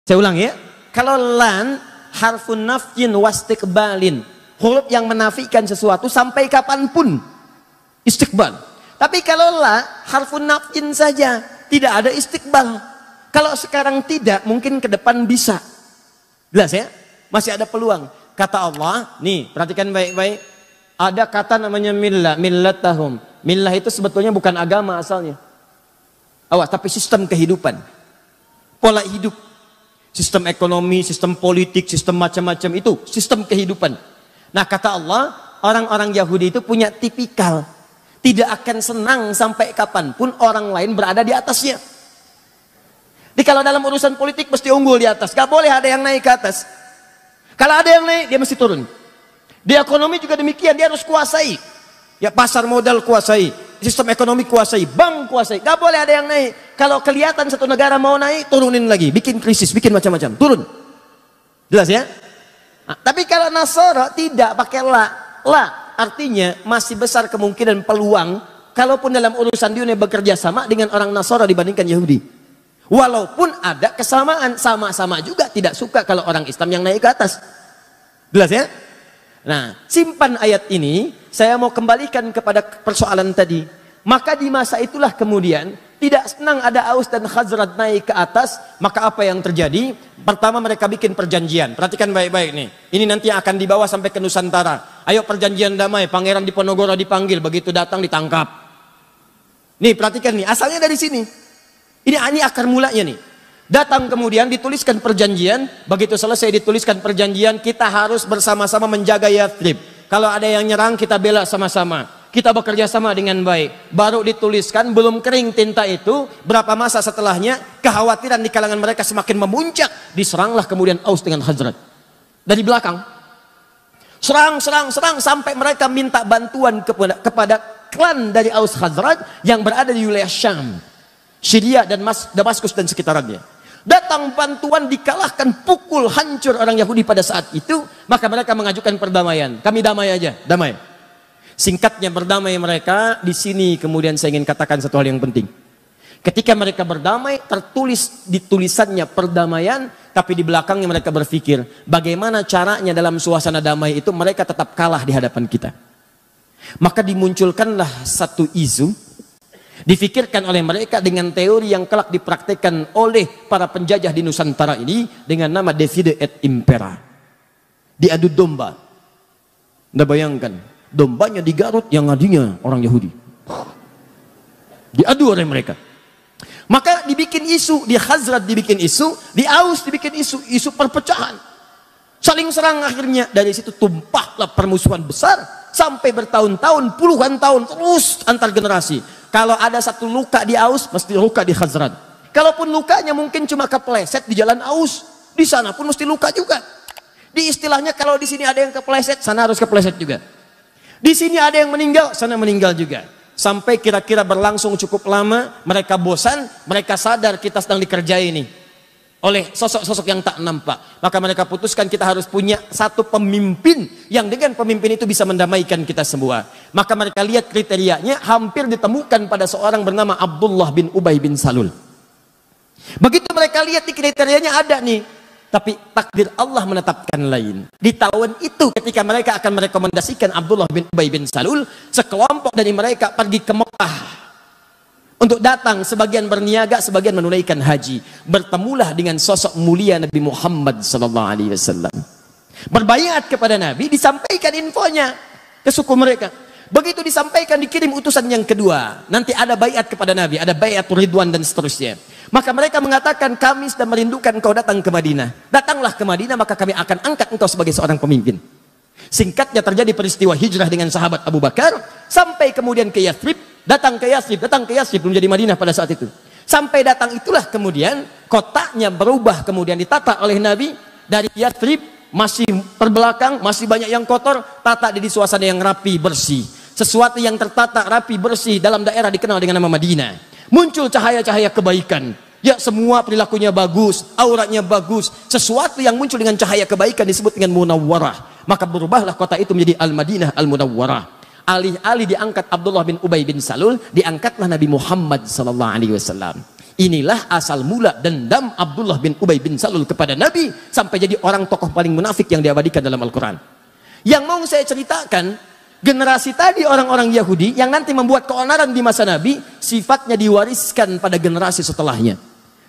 Saya ulang ya. Kalau lan harfun nafyin wastiqbalin, huruf yang menafikan sesuatu sampai kapanpun, istiqbal. Tapi kalau la harfun nafyin saja, tidak ada istiqbal. Kalau sekarang tidak, mungkin ke depan bisa. Jelas ya? Masih ada peluang. Kata Allah, nih perhatikan baik-baik. Ada kata namanya millah, millatahum. Millah itu sebetulnya bukan agama asalnya. Awas, tapi sistem kehidupan. Pola hidup. Sistem ekonomi, sistem politik, sistem macam-macam itu. Sistem kehidupan. Nah kata Allah, orang-orang Yahudi itu punya tipikal. Tidak akan senang sampai kapanpun orang lain berada di atasnya. Jadi kalau dalam urusan politik mesti unggul di atas. Gak boleh ada yang naik ke atas. Kalau ada yang naik, dia mesti turun. Di ekonomi juga demikian, dia harus kuasai. Ya pasar modal kuasai, sistem ekonomi kuasai, bank kuasai. Gak boleh ada yang naik. Kalau kelihatan satu negara mau naik, turunin lagi, bikin krisis, bikin macam-macam, turun. Jelas ya? Nah, tapi kalau Nasara tidak pakai la. La artinya masih besar kemungkinan peluang kalaupun dalam urusan dunia bekerja sama dengan orang Nasara dibandingkan Yahudi. Walaupun ada kesamaan, sama-sama juga tidak suka kalau orang Islam yang naik ke atas. Jelas ya? Nah, simpan ayat ini, saya mau kembalikan kepada persoalan tadi. Maka di masa itulah kemudian tidak senang ada Aus dan Khazraj naik ke atas. Maka apa yang terjadi? Pertama mereka bikin perjanjian. Perhatikan baik-baik nih. Ini nanti akan dibawa sampai ke Nusantara. Ayo perjanjian damai. Pangeran Diponegoro dipanggil. Begitu datang ditangkap. Nih perhatikan nih. Asalnya dari sini. Ini akar mulanya nih. Datang kemudian dituliskan perjanjian. Begitu selesai dituliskan perjanjian, kita harus bersama-sama menjaga Yathrib. Kalau ada yang nyerang, kita bela sama-sama. Kita bekerja sama dengan baik. Baru dituliskan, belum kering tinta itu. Berapa masa setelahnya, kekhawatiran di kalangan mereka semakin memuncak. Diseranglah kemudian Aus dengan Khazraj. Dari belakang. Serang, sampai mereka minta bantuan kepada klan dari Aus Khazraj yang berada di wilayah Syam, Syria dan Damaskus dan sekitarnya. Datang bantuan, dikalahkan, pukul, hancur orang Yahudi pada saat itu. Maka mereka mengajukan perdamaian. Kami damai aja, damai. Singkatnya berdamai mereka. Di sini kemudian saya ingin katakan satu hal yang penting. Ketika mereka berdamai, tertulis di tulisannya perdamaian. Tapi di belakangnya mereka berpikir, bagaimana caranya dalam suasana damai itu mereka tetap kalah di hadapan kita. Maka dimunculkanlah satu isu. Difikirkan oleh mereka dengan teori yang kelak dipraktekkan oleh para penjajah di Nusantara ini dengan nama divide et impera. Diadu domba. Anda bayangkan, dombanya di Garut yang ngadinya orang Yahudi. Diadu oleh mereka. Maka dibikin isu, di Khazraj dibikin isu, di Aus dibikin isu perpecahan. Saling serang akhirnya, dari situ tumpahlah permusuhan besar sampai bertahun-tahun, puluhan tahun terus antar generasi. Kalau ada satu luka di Aus, mesti luka di Khazraj. Kalaupun lukanya mungkin cuma kepleset di jalan Aus, di sana pun mesti luka juga. Di istilahnya kalau di sini ada yang kepleset, sana harus kepleset juga. Di sini ada yang meninggal, sana meninggal juga. Sampai kira-kira berlangsung cukup lama, mereka bosan, mereka sadar kita sedang dikerjai ini oleh sosok-sosok yang tak nampak. Maka mereka putuskan kita harus punya satu pemimpin yang dengan pemimpin itu bisa mendamaikan kita semua. Maka mereka lihat kriterianya hampir ditemukan pada seorang bernama Abdullah bin Ubay bin Salul. Begitu mereka lihat di kriterianya ada nih, tapi takdir Allah menetapkan lain. Di tahun itu ketika mereka akan merekomendasikan Abdullah bin Ubay bin Salul, sekelompok dari mereka pergi ke Mekah untuk datang, sebagian berniaga, sebagian menunaikan haji. Bertemulah dengan sosok mulia Nabi Muhammad SAW. Berbaiat kepada Nabi, disampaikan infonya ke suku mereka. Begitu disampaikan, dikirim utusan yang kedua. Nanti ada baiat kepada Nabi, ada baiatul ridwan dan seterusnya. Maka mereka mengatakan, kami sudah merindukan engkau datang ke Madinah. Datanglah ke Madinah, maka kami akan angkat engkau sebagai seorang pemimpin. Singkatnya terjadi peristiwa hijrah dengan sahabat Abu Bakar, sampai kemudian ke Yathrib. Datang ke Yathrib, belum jadi Madinah pada saat itu. Sampai datang itulah kemudian kotaknya berubah, kemudian ditata oleh Nabi dari Yathrib, masih terbelakang, masih banyak yang kotor, tata di suasana yang rapi, bersih. Sesuatu yang tertata, rapi, bersih dalam daerah dikenal dengan nama Madinah. Muncul cahaya-cahaya kebaikan. Ya, semua perilakunya bagus, auratnya bagus. Sesuatu yang muncul dengan cahaya kebaikan disebut dengan Munawwarah. Maka berubahlah kota itu menjadi Al-Madinah Al-Munawwarah. Alih-alih diangkat Abdullah bin Ubay bin Salul, diangkatlah Nabi Muhammad SAW. Inilah asal mula dendam Abdullah bin Ubay bin Salul kepada Nabi sampai jadi orang tokoh paling munafik yang diabadikan dalam Al-Quran. Yang mau saya ceritakan, generasi tadi orang-orang Yahudi yang nanti membuat keonaran di masa Nabi, sifatnya diwariskan pada generasi setelahnya.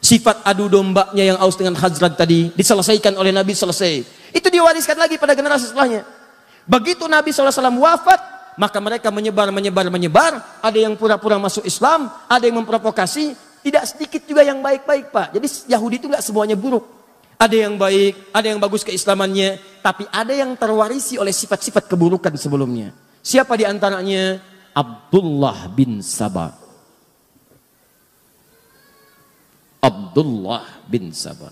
Sifat adu dombanya yang Aus dengan Khazraj tadi diselesaikan oleh Nabi, selesai. Itu diwariskan lagi pada generasi setelahnya. Begitu Nabi SAW wafat, maka mereka menyebar. Ada yang pura-pura masuk Islam, ada yang memprovokasi. Tidak sedikit juga yang baik-baik, Pak. Jadi Yahudi itu nggak semuanya buruk. Ada yang baik, ada yang bagus keislamannya, tapi ada yang terwarisi oleh sifat-sifat keburukan sebelumnya. Siapa di antaranya? Abdullah bin Saba. Abdullah bin Saba.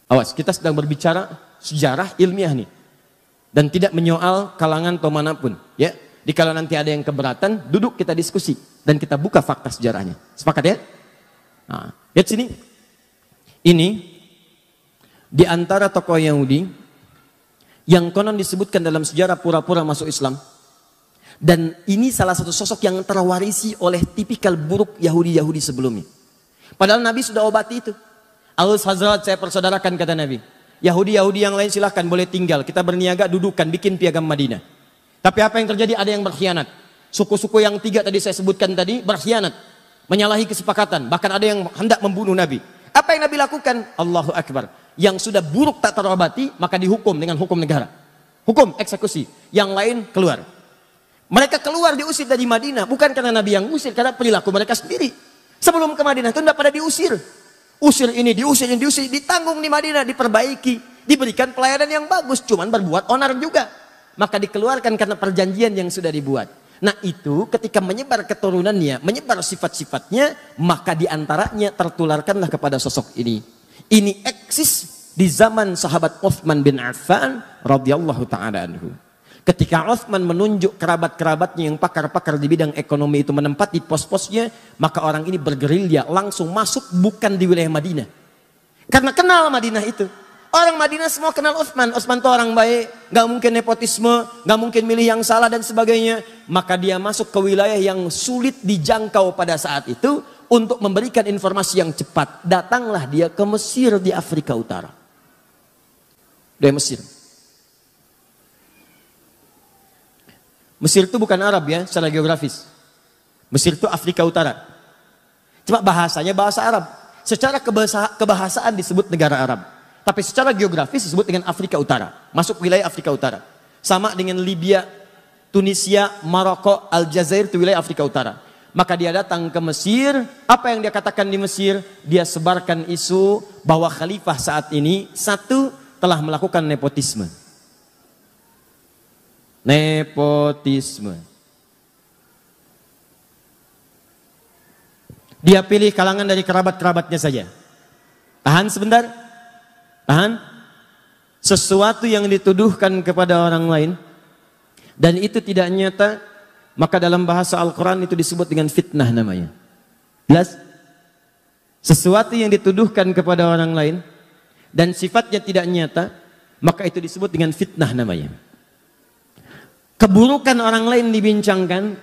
Awas, kita sedang berbicara sejarah ilmiah nih. Dan tidak menyoal kalangan atau manapun, ya. Kalau nanti ada yang keberatan, duduk kita diskusi dan kita buka fakta sejarahnya. Sepakat ya? Nah, lihat sini. Ini di antara tokoh Yahudi yang konon disebutkan dalam sejarah pura-pura masuk Islam. Dan ini salah satu sosok yang terwarisi oleh tipikal buruk Yahudi-Yahudi sebelumnya. Padahal Nabi sudah obati itu. Aus Khazraj saya persaudarakan kata Nabi. Yahudi-Yahudi yang lain silahkan boleh tinggal. Kita berniaga dudukan bikin piagam Madinah. Tapi apa yang terjadi? Ada yang berkhianat. Suku-suku yang 3 tadi saya sebutkan tadi berkhianat. Menyalahi kesepakatan. Bahkan ada yang hendak membunuh Nabi. Apa yang Nabi lakukan? Allahu Akbar. Yang sudah buruk tak terobati, maka dihukum dengan hukum negara. Hukum, eksekusi. Yang lain keluar. Mereka keluar diusir dari Madinah. Bukan karena Nabi yang usir, karena perilaku mereka sendiri. Sebelum ke Madinah itu tidak pada diusir. Usir ini, diusir ini, diusir. Ditanggung di Madinah, diperbaiki. Diberikan pelayanan yang bagus. Cuman berbuat onar juga. Maka dikeluarkan karena perjanjian yang sudah dibuat. Nah itu ketika menyebar keturunannya, menyebar sifat-sifatnya, maka diantaranya tertularkanlah kepada sosok ini. Ini eksis di zaman sahabat Uthman bin Affan radhiyallahu ta'ala anhu. Ketika Uthman menunjuk kerabat-kerabatnya yang pakar-pakar di bidang ekonomi itu menempati pos-posnya, maka orang ini bergerilya langsung masuk bukan di wilayah Madinah. Karena kenal Madinah itu. Orang Madinah semua kenal Uthman. Uthman itu orang baik, gak mungkin nepotisme, gak mungkin milih yang salah dan sebagainya. Maka dia masuk ke wilayah yang sulit dijangkau pada saat itu untuk memberikan informasi yang cepat. Datanglah dia ke Mesir di Afrika Utara. Dari Mesir. Mesir itu bukan Arab ya, secara geografis. Mesir itu Afrika Utara. Cuma bahasanya bahasa Arab. Secara kebahasaan disebut negara Arab. Tapi secara geografis disebut dengan Afrika Utara. Masuk wilayah Afrika Utara. Sama dengan Libya, Tunisia, Maroko, Aljazair itu wilayah Afrika Utara. Maka dia datang ke Mesir. Apa yang dia katakan di Mesir? Dia sebarkan isu bahwa khalifah saat ini satu telah melakukan nepotisme. Nepotisme. Dia pilih kalangan dari kerabat-kerabatnya saja. Tahan sebentar. Tahan. Sesuatu yang dituduhkan kepada orang lain dan itu tidak nyata, maka dalam bahasa Al-Quran itu disebut dengan fitnah namanya. Jelas? Sesuatu yang dituduhkan kepada orang lain dan sifatnya tidak nyata, maka itu disebut dengan fitnah namanya. Keburukan orang lain dibincangkan,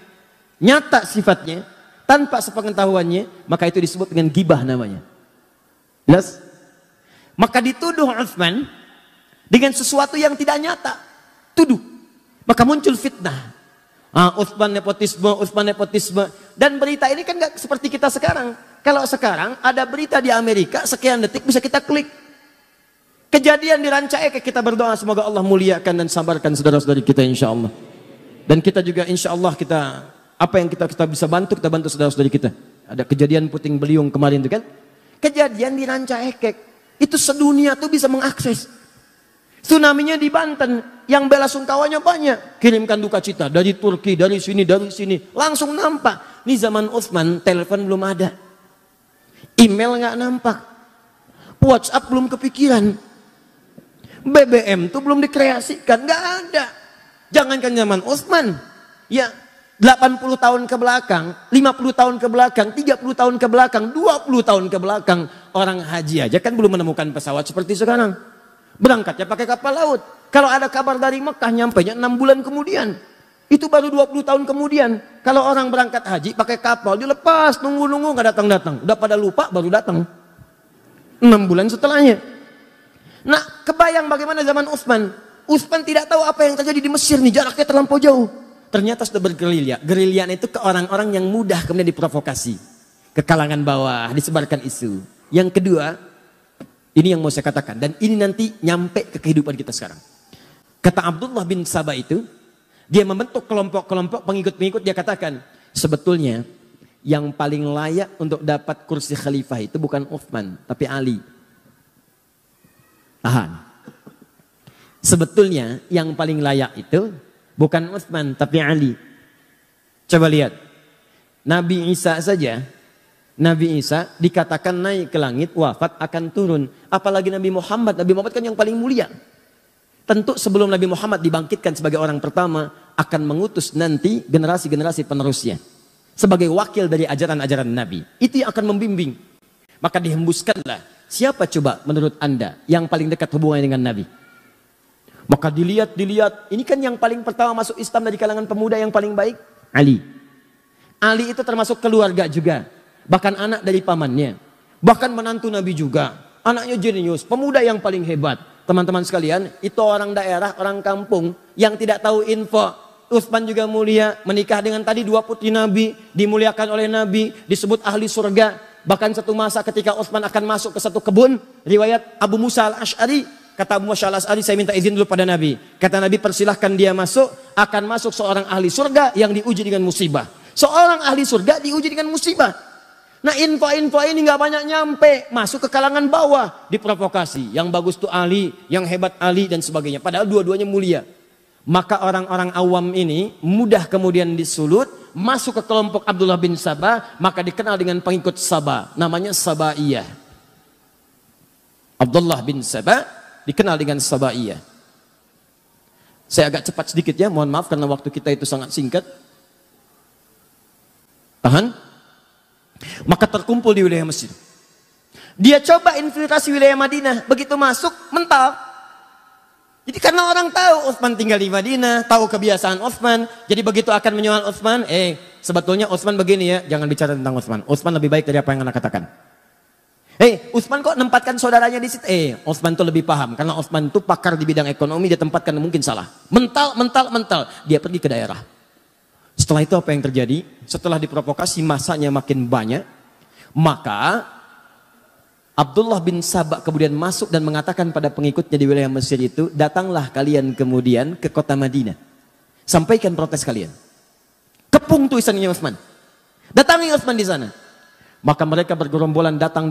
nyata sifatnya, tanpa sepengetahuannya, maka itu disebut dengan gibah namanya. Jelas? Maka dituduh Uthman dengan sesuatu yang tidak nyata. Tuduh. Maka muncul fitnah. Uthman nepotisme. Dan berita ini kan gak seperti kita sekarang. Kalau sekarang ada berita di Amerika, sekian detik bisa kita klik. Kejadian di Ranca Ekek, kita berdoa semoga Allah muliakan dan sabarkan saudara-saudari kita insya Allah. Dan kita juga insya Allah apa yang kita bisa bantu, kita bantu saudara-saudari kita. Ada kejadian puting beliung kemarin itu kan. Kejadian di Ranca Ekek. Itu sedunia tuh bisa mengakses. Tsunami-nya di Banten, yang bela sungkawanya banyak. Kirimkan duka cita dari Turki, dari sini. Langsung nampak. Ini zaman Uthman, telepon belum ada. Email nggak nampak. WhatsApp belum kepikiran. BBM tuh belum dikreasikan, nggak ada. Jangankan zaman Uthman. Ya, 80 tahun ke belakang, 50 tahun ke belakang, 30 tahun ke belakang, 20 tahun ke belakang, orang haji aja kan belum menemukan pesawat seperti sekarang. Berangkatnya pakai kapal laut. Kalau ada kabar dari Mekah, nyampainya 6 bulan kemudian. Itu baru 20 tahun kemudian. Kalau orang berangkat haji pakai kapal, dilepas, nunggu-nunggu nggak datang-datang. Udah pada lupa baru datang. 6 bulan setelahnya. Nah, kebayang bagaimana zaman Utsman. Utsman tidak tahu apa yang terjadi di Mesir nih, jaraknya terlampau jauh. Ternyata sudah bergerilya. Gerilya itu ke orang-orang yang mudah kemudian diprovokasi. Ke kalangan bawah, disebarkan isu. Yang kedua, ini yang mau saya katakan. Dan ini nanti nyampe ke kehidupan kita sekarang. Kata Abdullah bin Sabah itu, dia membentuk kelompok-kelompok pengikut-pengikut, dia katakan, sebetulnya yang paling layak untuk dapat kursi khalifah itu bukan Utsman, tapi Ali. Tahan. Sebetulnya yang paling layak itu bukan Utsman, tapi Ali. Coba lihat. Nabi Isa saja, Nabi Isa dikatakan naik ke langit, wafat, akan turun. Apalagi Nabi Muhammad. Nabi Muhammad kan yang paling mulia. Tentu sebelum Nabi Muhammad dibangkitkan sebagai orang pertama, akan mengutus nanti generasi-generasi penerusnya. Sebagai wakil dari ajaran-ajaran Nabi. Itu yang akan membimbing. Maka dihembuskanlah. Siapa coba menurut Anda yang paling dekat hubungannya dengan Nabi? Maka dilihat. Ini kan yang paling pertama masuk Islam dari kalangan pemuda yang paling baik. Ali. Ali itu termasuk keluarga juga. Bahkan anak dari pamannya. Bahkan menantu Nabi juga. Anaknya jenius. Pemuda yang paling hebat. Teman-teman sekalian, itu orang daerah, orang kampung yang tidak tahu info. Utsman juga mulia, menikah dengan tadi 2 putri Nabi, dimuliakan oleh Nabi, disebut ahli surga. Bahkan satu masa ketika Utsman akan masuk ke satu kebun, riwayat Abu Musa al-Ash'ari, kata Abu Musa al-Ash'ari, saya minta izin dulu pada Nabi. Kata Nabi, persilahkan dia masuk, akan masuk seorang ahli surga yang diuji dengan musibah. Seorang ahli surga diuji dengan musibah. Nah, info-info ini nggak banyak nyampe, masuk ke kalangan bawah, diprovokasi. Yang bagus tuh Ali, yang hebat Ali dan sebagainya. Padahal dua-duanya mulia. Maka orang-orang awam ini mudah kemudian disulut, masuk ke kelompok Abdullah bin Sabah, maka dikenal dengan pengikut Sabah, namanya Sabaiyah. Abdullah bin Sabah dikenal dengan Sabaiyah. Saya agak cepat sedikit ya, mohon maaf karena waktu kita itu sangat singkat. Tahan. Maka terkumpul di wilayah Mesir. Dia coba infiltrasi wilayah Madinah. Begitu masuk, mental. Jadi karena orang tahu Utsman tinggal di Madinah, tahu kebiasaan Utsman, jadi begitu akan menyoal Utsman, sebetulnya Utsman begini ya, jangan bicara tentang Utsman. Utsman lebih baik dari apa yang Anda katakan. Utsman kok nempatkan saudaranya di situ? Utsman itu lebih paham, karena Utsman itu pakar di bidang ekonomi, dia tempatkan mungkin salah. Mental. Dia pergi ke daerah. Setelah itu apa yang terjadi? Setelah diprovokasi masanya makin banyak, maka Abdullah bin Sabah kemudian masuk dan mengatakan pada pengikutnya di wilayah Mesir itu, datanglah kalian kemudian ke kota Madinah. Sampaikan protes kalian. Kepung tulisannya Utsman. Datangi Utsman di sana. Maka mereka bergerombolan datang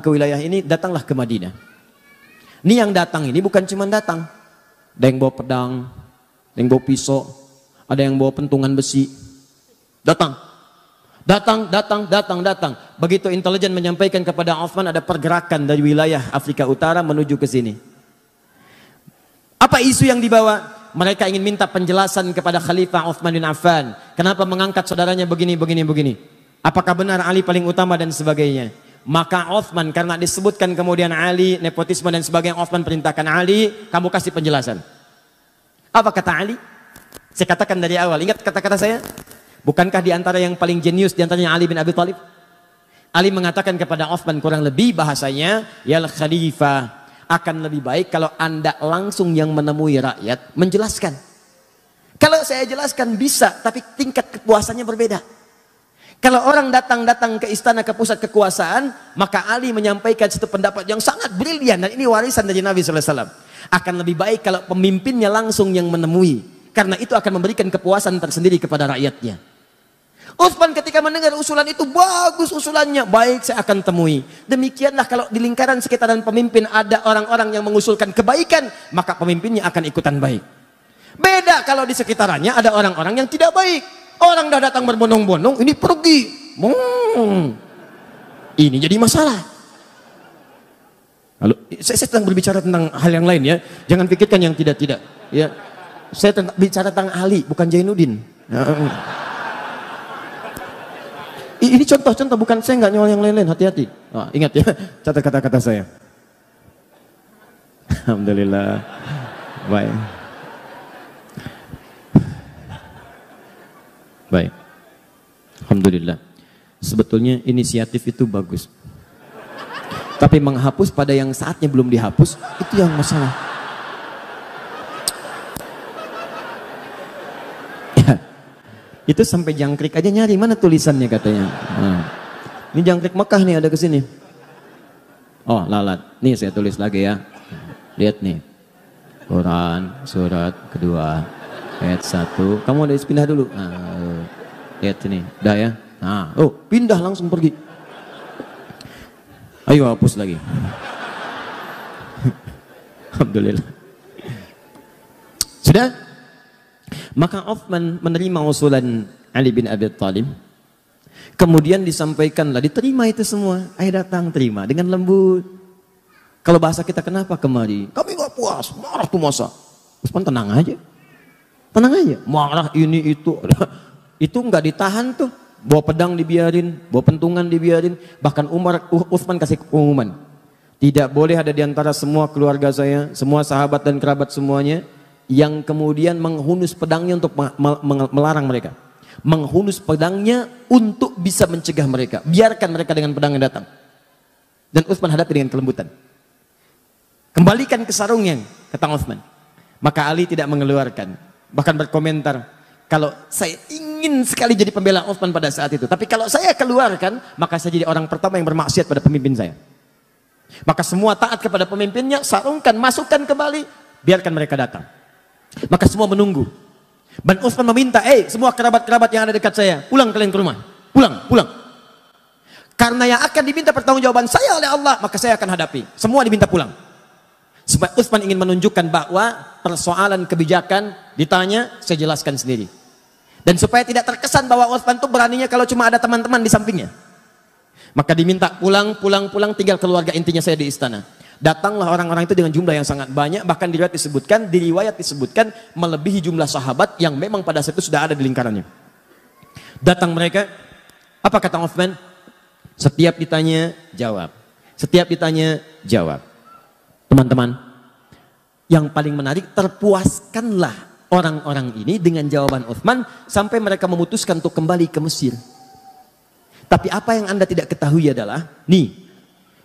ke wilayah ini, datanglah ke Madinah. Ini yang datang ini bukan cuma datang. Ada yang bawa pedang, ada yang bawa pisau, ada yang bawa pentungan besi. Datang. Begitu intelijen menyampaikan kepada Utsman ada pergerakan dari wilayah Afrika Utara menuju ke sini. Apa isu yang dibawa? Mereka ingin minta penjelasan kepada Khalifah Utsman bin Affan. Kenapa mengangkat saudaranya begini. Apakah benar Ali paling utama dan sebagainya. Maka Utsman karena disebutkan kemudian Ali, nepotisme dan sebagainya, Utsman perintahkan Ali, kamu kasih penjelasan. Apa kata Ali? Saya katakan dari awal, ingat kata-kata saya? Bukankah di antara yang paling jenius di antaranya Ali bin Abi Thalib? Ali mengatakan kepada Utsman kurang lebih bahasanya, ya Khalifah, akan lebih baik kalau Anda langsung yang menemui rakyat menjelaskan. Kalau saya jelaskan bisa, tapi tingkat kepuasannya berbeda. Kalau orang datang ke istana, ke pusat kekuasaan, maka Ali menyampaikan satu pendapat yang sangat brilian, dan ini warisan dari Nabi SAW. Akan lebih baik kalau pemimpinnya langsung yang menemui, karena itu akan memberikan kepuasan tersendiri kepada rakyatnya. Utsman ketika mendengar usulan itu, bagus usulannya, baik saya akan temui. Demikianlah kalau di lingkaran sekitaran pemimpin ada orang-orang yang mengusulkan kebaikan, maka pemimpinnya akan ikutan baik. Beda kalau di sekitarannya ada orang-orang yang tidak baik. Orang dah datang berbondong-bondong, ini pergi. Ini jadi masalah. Lalu, saya sedang berbicara tentang hal yang lain ya. Jangan pikirkan yang tidak-tidak. Ya. Saya bicara tentang Ali, bukan Jainuddin. Ini contoh-contoh, bukan saya nggak nyolong yang lain-lain, hati-hati. Ingat ya, catat kata-kata saya. Alhamdulillah. Baik. Baik. Alhamdulillah. Sebetulnya inisiatif itu bagus. Tapi menghapus pada yang saatnya belum dihapus, itu yang masalah. Ya, itu sampai jangkrik aja nyari, mana tulisannya katanya. Nah, ini jangkrik Mekah nih, ada kesini. Oh, lalat. Nih saya tulis lagi ya. Lihat nih. Quran, surat kedua, ayat 1. Kamu ada pindah dulu. Nah, lihat ini, udah ya. Nah, oh pindah langsung pergi. Ayo hapus lagi. Alhamdulillah. Sudah? Maka Uthman menerima usulan Ali bin Abi Thalib. Kemudian disampaikanlah, diterima itu semua. Ayo datang, terima dengan lembut. Kalau bahasa kita, kenapa kemari? Kami gak puas, marah tuh masa. Uthman tenang aja. Tenang aja. Marah ini itu. Itu nggak ditahan tuh. Bawa pedang dibiarin, bawa pentungan dibiarin. Bahkan Uthman kasih pengumuman. Tidak boleh ada di antara semua keluarga saya, semua sahabat dan kerabat semuanya, yang kemudian menghunus pedangnya untuk melarang mereka. Menghunus pedangnya untuk bisa mencegah mereka. Biarkan mereka dengan pedangnya datang. Dan Uthman hadapi dengan kelembutan. Kembalikan ke sarungnya, kata Uthman. Maka Ali tidak mengeluarkan. Bahkan berkomentar, kalau saya ingin sekali jadi pembela Uthman pada saat itu. Tapi kalau saya keluarkan, maka saya jadi orang pertama yang bermaksiat pada pemimpin saya. Maka semua taat kepada pemimpinnya, sarungkan, masukkan kembali, biarkan mereka datang. Maka semua menunggu. Dan Uthman meminta, semua kerabat-kerabat yang ada dekat saya, pulang kalian ke rumah. Pulang, pulang. Karena yang akan diminta pertanggungjawaban saya oleh Allah, maka saya akan hadapi. Semua diminta pulang. Sebab Uthman ingin menunjukkan bahwa persoalan kebijakan ditanya, saya jelaskan sendiri. Dan supaya tidak terkesan bahwa Uthman itu beraninya kalau cuma ada teman-teman di sampingnya. Maka diminta pulang, tinggal keluarga intinya saya di istana. Datanglah orang-orang itu dengan jumlah yang sangat banyak, bahkan di riwayat disebutkan melebihi jumlah sahabat yang memang pada saat itu sudah ada di lingkarannya. Datang mereka, apa kata Uthman? Setiap ditanya, jawab. Setiap ditanya, jawab. Teman-teman, yang paling menarik, terpuaskanlah orang-orang ini dengan jawaban Uthman sampai mereka memutuskan untuk kembali ke Mesir. Tapi apa yang Anda tidak ketahui adalah,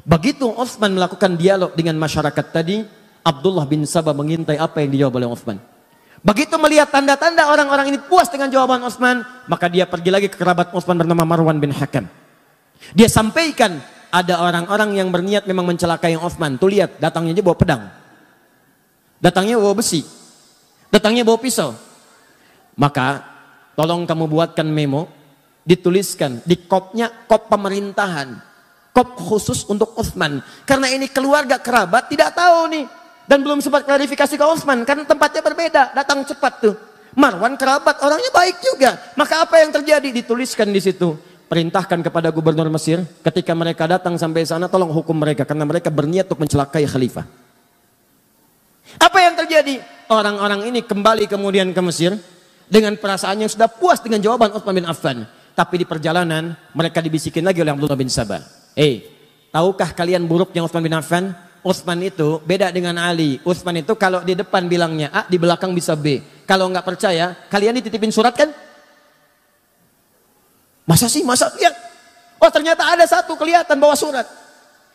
begitu Uthman melakukan dialog dengan masyarakat tadi, Abdullah bin Sabah mengintai apa yang dijawab oleh Uthman. Begitu melihat tanda-tanda orang-orang ini puas dengan jawaban Uthman, maka dia pergi lagi ke kerabat Uthman bernama Marwan bin Hakam. Dia sampaikan, ada orang-orang yang berniat memang mencelakai Uthman. Tuh lihat, datangnya aja bawa pedang. Datangnya bawa besi. Datangnya bawa pisau. Maka tolong kamu buatkan memo, dituliskan di kopnya, kop pemerintahan. Kop khusus untuk Uthman. Karena ini keluarga kerabat tidak tahu nih. Dan belum sempat klarifikasi ke Uthman, karena tempatnya berbeda. Datang cepat tuh. Marwan kerabat, orangnya baik juga. Maka apa yang terjadi? Dituliskan di situ. Perintahkan kepada gubernur Mesir, ketika mereka datang sampai sana, tolong hukum mereka, karena mereka berniat untuk mencelakai khalifah. Apa yang terjadi? Orang-orang ini kembali kemudian ke Mesir, dengan perasaan yang sudah puas dengan jawaban Uthman bin Affan. Tapi di perjalanan, mereka dibisikin lagi oleh Abdullah bin Sabah. Tahukah kalian buruknya Uthman bin Affan? Uthman itu beda dengan Ali. Uthman itu kalau di depan bilangnya A, di belakang bisa B. Kalau nggak percaya, kalian dititipin surat kan? Masa sih? Masa lihat? Oh ternyata ada satu kelihatan bawa surat.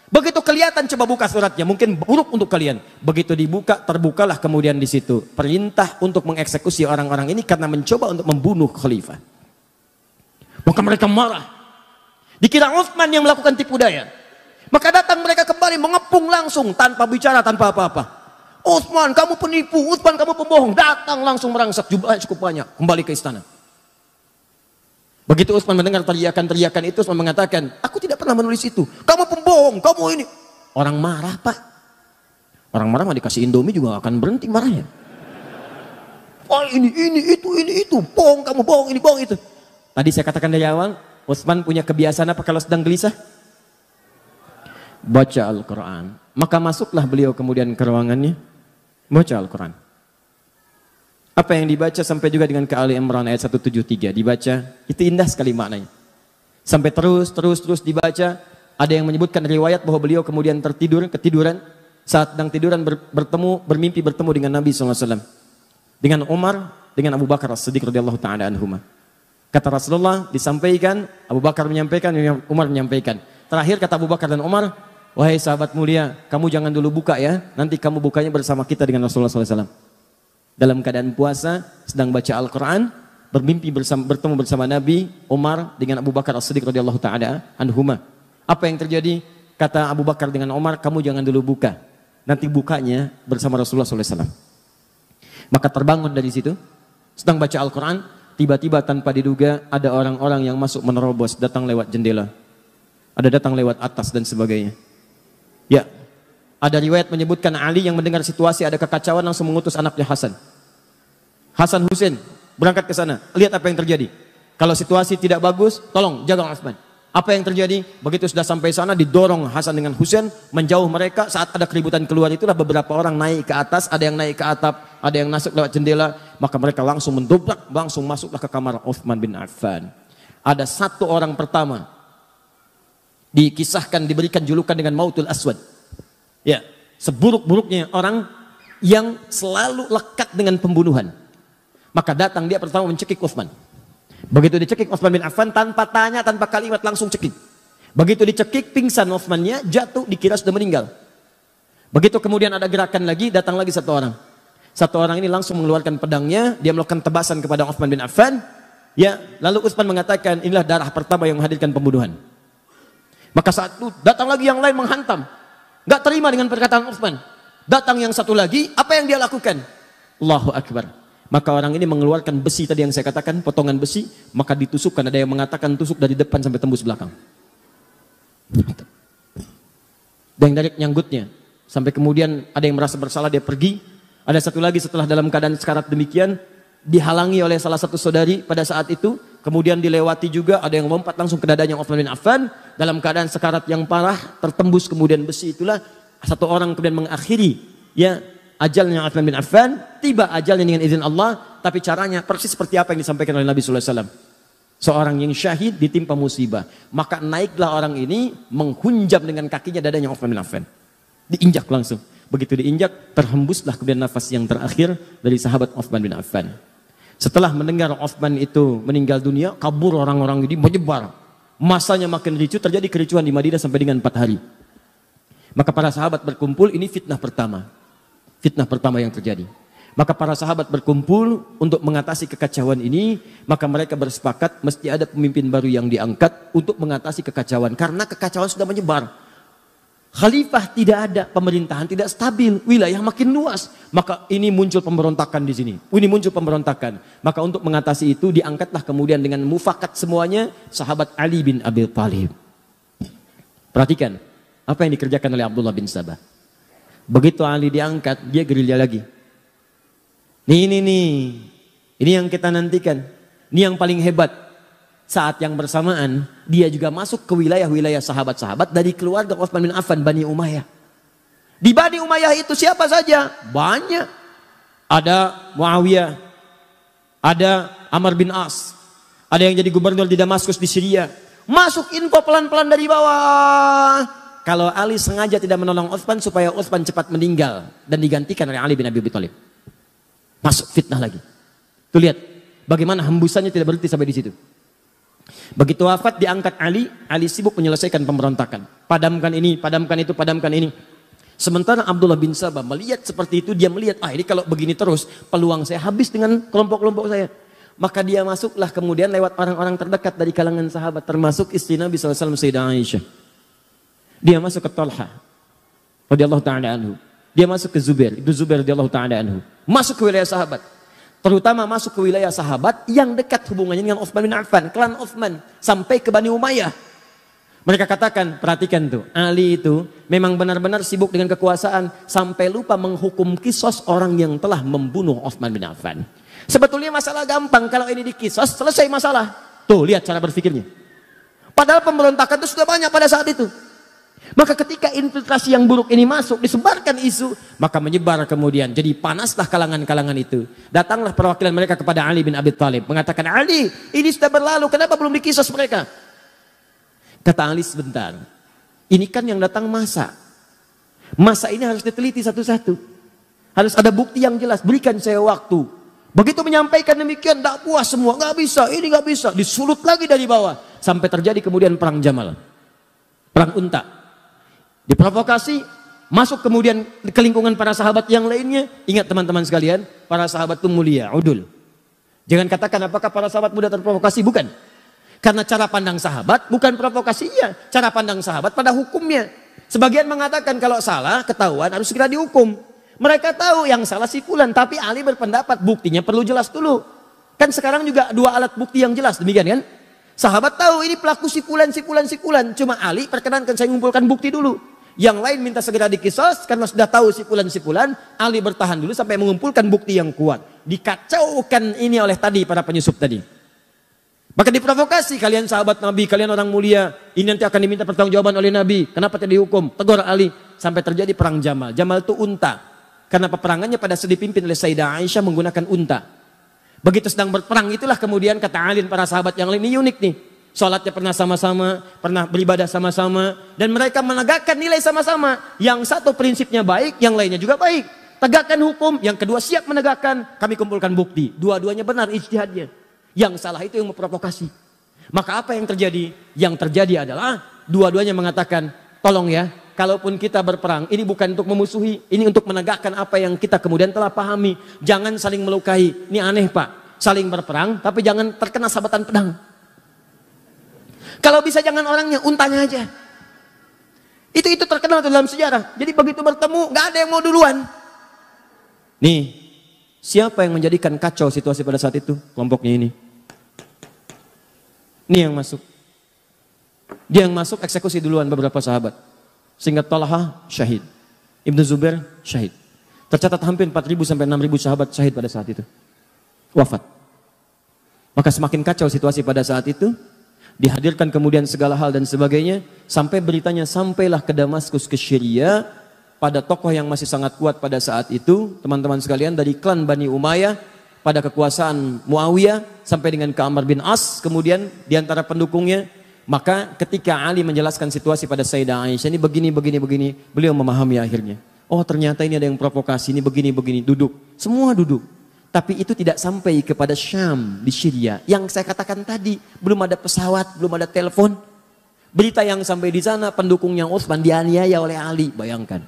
Begitu kelihatan coba buka suratnya. Mungkin buruk untuk kalian. Begitu dibuka, terbukalah kemudian di situ perintah untuk mengeksekusi orang-orang ini karena mencoba untuk membunuh khalifah. Maka mereka marah. Dikira Uthman yang melakukan tipu daya. Maka datang mereka kembali mengepung langsung tanpa bicara, tanpa apa-apa. Uthman kamu penipu, Uthman kamu pembohong. Datang langsung merangsak, jumlahnya cukup banyak. Kembali ke istana. Begitu Uthman mendengar teriakan-teriakan itu, Uthman mengatakan, aku tidak pernah menulis itu. Kamu pembohong, kamu ini. Orang marah pak. Orang marah mah dikasih Indomie juga gak akan berhenti marahnya. Oh ini itu. Bohong kamu, bohong ini, bohong itu. Tadi saya katakan dari awal, Uthman punya kebiasaan apa kalau sedang gelisah? Baca Al-Quran. Maka masuklah beliau kemudian ke ruangannya. Baca Al-Quran. Apa yang dibaca sampai juga dengan ke Ali Imran ayat 173 dibaca, itu indah sekali maknanya. Sampai terus dibaca, ada yang menyebutkan riwayat bahwa beliau kemudian ketiduran, saat sedang tiduran bermimpi bertemu dengan Nabi SAW. Dengan Umar, dengan Abu Bakar As-Siddiq radhiyallahu ta'ala anhuma. Kata Rasulullah disampaikan, Abu Bakar menyampaikan, Umar menyampaikan. Terakhir kata Abu Bakar dan Umar, wahai sahabat mulia, kamu jangan dulu buka ya, nanti kamu bukanya bersama kita dengan Rasulullah SAW. Dalam keadaan puasa, sedang baca Al-Quran, bermimpi bertemu bersama Nabi, Umar dengan Abu Bakar As-Siddiq radhiyallahu ta'ala anhuma. Apa yang terjadi? Kata Abu Bakar dengan Umar, kamu jangan dulu buka, nanti bukanya bersama Rasulullah SAW. Maka terbangun dari situ, sedang baca Al-Quran, tiba-tiba tanpa diduga ada orang-orang yang masuk menerobos, datang lewat jendela, ada datang lewat atas dan sebagainya. Ya, ada riwayat menyebutkan Ali yang mendengar situasi ada kekacauan langsung mengutus anaknya Hasan. Hasan Husain berangkat ke sana, lihat apa yang terjadi. Kalau situasi tidak bagus, tolong jaga Utsman. Apa yang terjadi? Begitu sudah sampai sana, didorong Hasan dengan Husain menjauh mereka. Saat ada keributan keluar itulah beberapa orang naik ke atas, ada yang naik ke atap, ada yang masuk lewat jendela. Maka mereka langsung mendobrak, langsung masuklah ke kamar Utsman bin Affan. Ada satu orang pertama dikisahkan diberikan julukan dengan Mautul Aswad. Ya, seburuk-buruknya orang yang selalu lekat dengan pembunuhan. Maka datang dia pertama mencekik Utsman. Begitu dicekik Utsman bin Affan, tanpa tanya, tanpa kalimat, langsung cekik. Begitu dicekik, pingsan Utsmannya, jatuh, dikira sudah meninggal. Begitu kemudian ada gerakan lagi, datang lagi satu orang. Satu orang ini langsung mengeluarkan pedangnya, dia melakukan tebasan kepada Utsman bin Affan. Ya, lalu Utsman mengatakan, inilah darah pertama yang menghadirkan pembunuhan. Maka saat itu datang lagi yang lain menghantam. Gak terima dengan perkataan Utsman. Datang yang satu lagi, apa yang dia lakukan? Allahu Akbar. Maka orang ini mengeluarkan besi tadi yang saya katakan, potongan besi, maka ditusukkan. Ada yang mengatakan tusuk dari depan sampai tembus belakang. Dan dari nyanggutnya. Sampai kemudian ada yang merasa bersalah, dia pergi. Ada satu lagi setelah dalam keadaan sekarat demikian, dihalangi oleh salah satu saudari pada saat itu. Kemudian dilewati juga, ada yang lompat langsung ke dadanya Utsman bin Affan. Dalam keadaan sekarat yang parah, tertembus kemudian besi itulah. Satu orang kemudian mengakhiri, ya, ajalnya Utsman bin Affan, tiba ajalnya dengan izin Allah, tapi caranya persis seperti apa yang disampaikan oleh Nabi sallallahu alaihi wasallam. Seorang yang syahid ditimpa musibah, maka naiklah orang ini menghunjam dengan kakinya dadanya Utsman bin Affan. Diinjak langsung. Begitu diinjak, terhembuslah kemudian nafas yang terakhir dari sahabat Utsman bin Affan. Setelah mendengar Utsman itu meninggal dunia, kabur orang-orang ini menyebar. Masanya makin ricuh, terjadi kericuhan di Madinah sampai dengan 4 hari. Maka para sahabat berkumpul, ini fitnah pertama. Fitnah pertama yang terjadi. Maka para sahabat berkumpul untuk mengatasi kekacauan ini. Maka mereka bersepakat mesti ada pemimpin baru yang diangkat untuk mengatasi kekacauan. Karena kekacauan sudah menyebar. Khalifah tidak ada, pemerintahan tidak stabil, wilayah makin luas. Maka ini muncul pemberontakan di sini. Ini muncul pemberontakan. Maka untuk mengatasi itu diangkatlah kemudian dengan mufakat semuanya sahabat Ali bin Abi Thalib. Perhatikan apa yang dikerjakan oleh Abdullah bin Sabah. Begitu Ali diangkat, dia gerilya lagi. Ini yang kita nantikan. Ini yang paling hebat. Saat yang bersamaan, dia juga masuk ke wilayah-wilayah sahabat-sahabat dari keluarga Utsman bin Affan, Bani Umayyah. Di Bani Umayyah itu siapa saja? Banyak. Ada Muawiyah, ada Amr bin As, ada yang jadi gubernur di Damaskus di Syria. Masuk info pelan-pelan dari bawah. Kalau Ali sengaja tidak menolong Utsman supaya Utsman cepat meninggal dan digantikan oleh Ali bin Abi Thalib. Masuk fitnah lagi. Tuh lihat bagaimana hembusannya tidak berhenti sampai di situ. Begitu wafat diangkat Ali sibuk menyelesaikan pemberontakan. Padamkan ini, padamkan itu, padamkan ini. Sementara Abdullah bin Sabah melihat seperti itu, dia melihat, ini kalau begini terus peluang saya habis dengan kelompok-kelompok saya. Maka dia masuklah kemudian lewat orang-orang terdekat dari kalangan sahabat, termasuk istri Nabi SAW, Sayyidah Aisyah. Dia masuk ke Talha radhiyallahu ta'ala anhu. Dia masuk ke Zubair, itu Zubair radhiyallahu ta'ala anhu. Masuk ke wilayah sahabat. Terutama masuk ke wilayah sahabat yang dekat hubungannya dengan Utsman bin Affan, klan Utsman, sampai ke Bani Umayyah. Mereka katakan, perhatikan tuh, Ali itu memang benar-benar sibuk dengan kekuasaan sampai lupa menghukum kisos orang yang telah membunuh Utsman bin Affan. Sebetulnya masalah gampang, kalau ini dikisos selesai masalah. Tuh lihat cara berpikirnya. Padahal pemberontakan itu sudah banyak pada saat itu. Maka ketika infiltrasi yang buruk ini masuk, disebarkan isu, maka menyebar kemudian. Jadi panaslah kalangan-kalangan itu. Datanglah perwakilan mereka kepada Ali bin Abi Thalib. Mengatakan, Ali, ini sudah berlalu, kenapa belum dikisos mereka? Kata Ali, sebentar. Ini kan yang datang masa. Masa ini harus diteliti satu-satu. Harus ada bukti yang jelas, berikan saya waktu. Begitu menyampaikan demikian, tidak puas semua, nggak bisa, ini nggak bisa, disulut lagi dari bawah, sampai terjadi kemudian perang Jamal, perang unta, diprovokasi, masuk kemudian ke lingkungan para sahabat yang lainnya. Ingat teman-teman sekalian, para sahabat itu mulia, udul. Jangan katakan apakah para sahabat mudah terprovokasi, bukan. Karena cara pandang sahabat bukan provokasinya, cara pandang sahabat pada hukumnya. Sebagian mengatakan kalau salah ketahuan harus segera dihukum. Mereka tahu yang salah si fulan, tapi Ali berpendapat buktinya perlu jelas dulu. Kan sekarang juga dua alat bukti yang jelas, demikian kan? Sahabat tahu ini pelaku si fulan, si fulan, si fulan. Cuma Ali perkenankan saya mengumpulkan bukti dulu. Yang lain minta segera dikisos karena sudah tahu si fulan. Ali bertahan dulu sampai mengumpulkan bukti yang kuat. Dikacaukan ini oleh tadi para penyusup tadi. Maka diprovokasi, kalian sahabat Nabi, kalian orang mulia, ini nanti akan diminta pertanggungjawaban oleh Nabi. Kenapa tidak dihukum? Tegur Ali. Sampai terjadi perang Jamal. Jamal itu unta. Karena peperangannya pada saat dipimpin oleh Sayyidah Aisyah menggunakan unta. Begitu sedang berperang itulah kemudian kata Ali dan para sahabat yang lain, ini unik nih. Sholatnya pernah sama-sama, pernah beribadah sama-sama. Dan mereka menegakkan nilai sama-sama. Yang satu prinsipnya baik, yang lainnya juga baik. Tegakkan hukum, yang kedua siap menegakkan. Kami kumpulkan bukti. Dua-duanya benar ijtihadnya. Yang salah itu yang memprovokasi. Maka apa yang terjadi? Yang terjadi adalah dua-duanya mengatakan, tolong ya, kalaupun kita berperang, ini bukan untuk memusuhi, ini untuk menegakkan apa yang kita kemudian telah pahami. Jangan saling melukai. Ini aneh Pak, saling berperang tapi jangan terkena sabatan pedang. Kalau bisa jangan orangnya, untanya aja. Itu terkenal dalam sejarah. Jadi begitu bertemu, nggak ada yang mau duluan. Nih, siapa yang menjadikan kacau situasi pada saat itu? Kelompoknya ini. Ini yang masuk. Dia yang masuk eksekusi duluan beberapa sahabat. Sehingga Talha syahid. Ibnu Zubair syahid. Tercatat hampir 4.000 sampai 6.000 sahabat syahid pada saat itu. Wafat. Maka semakin kacau situasi pada saat itu. Dihadirkan kemudian segala hal dan sebagainya. Sampai beritanya sampailah ke Damaskus, ke Syria. Pada tokoh yang masih sangat kuat pada saat itu. Teman-teman sekalian, dari klan Bani Umayyah. Pada kekuasaan Muawiyah. Sampai dengan ke Amr bin As. Kemudian diantara pendukungnya. Maka ketika Ali menjelaskan situasi pada Sayyidah Aisyah, ini begini, beliau memahami akhirnya. Oh ternyata ini ada yang provokasi, ini begini, duduk. Semua duduk. Tapi itu tidak sampai kepada Syam di Syria. Yang saya katakan tadi, belum ada pesawat, belum ada telepon. Berita yang sampai di sana, pendukungnya Utsman dianiaya oleh Ali, bayangkan.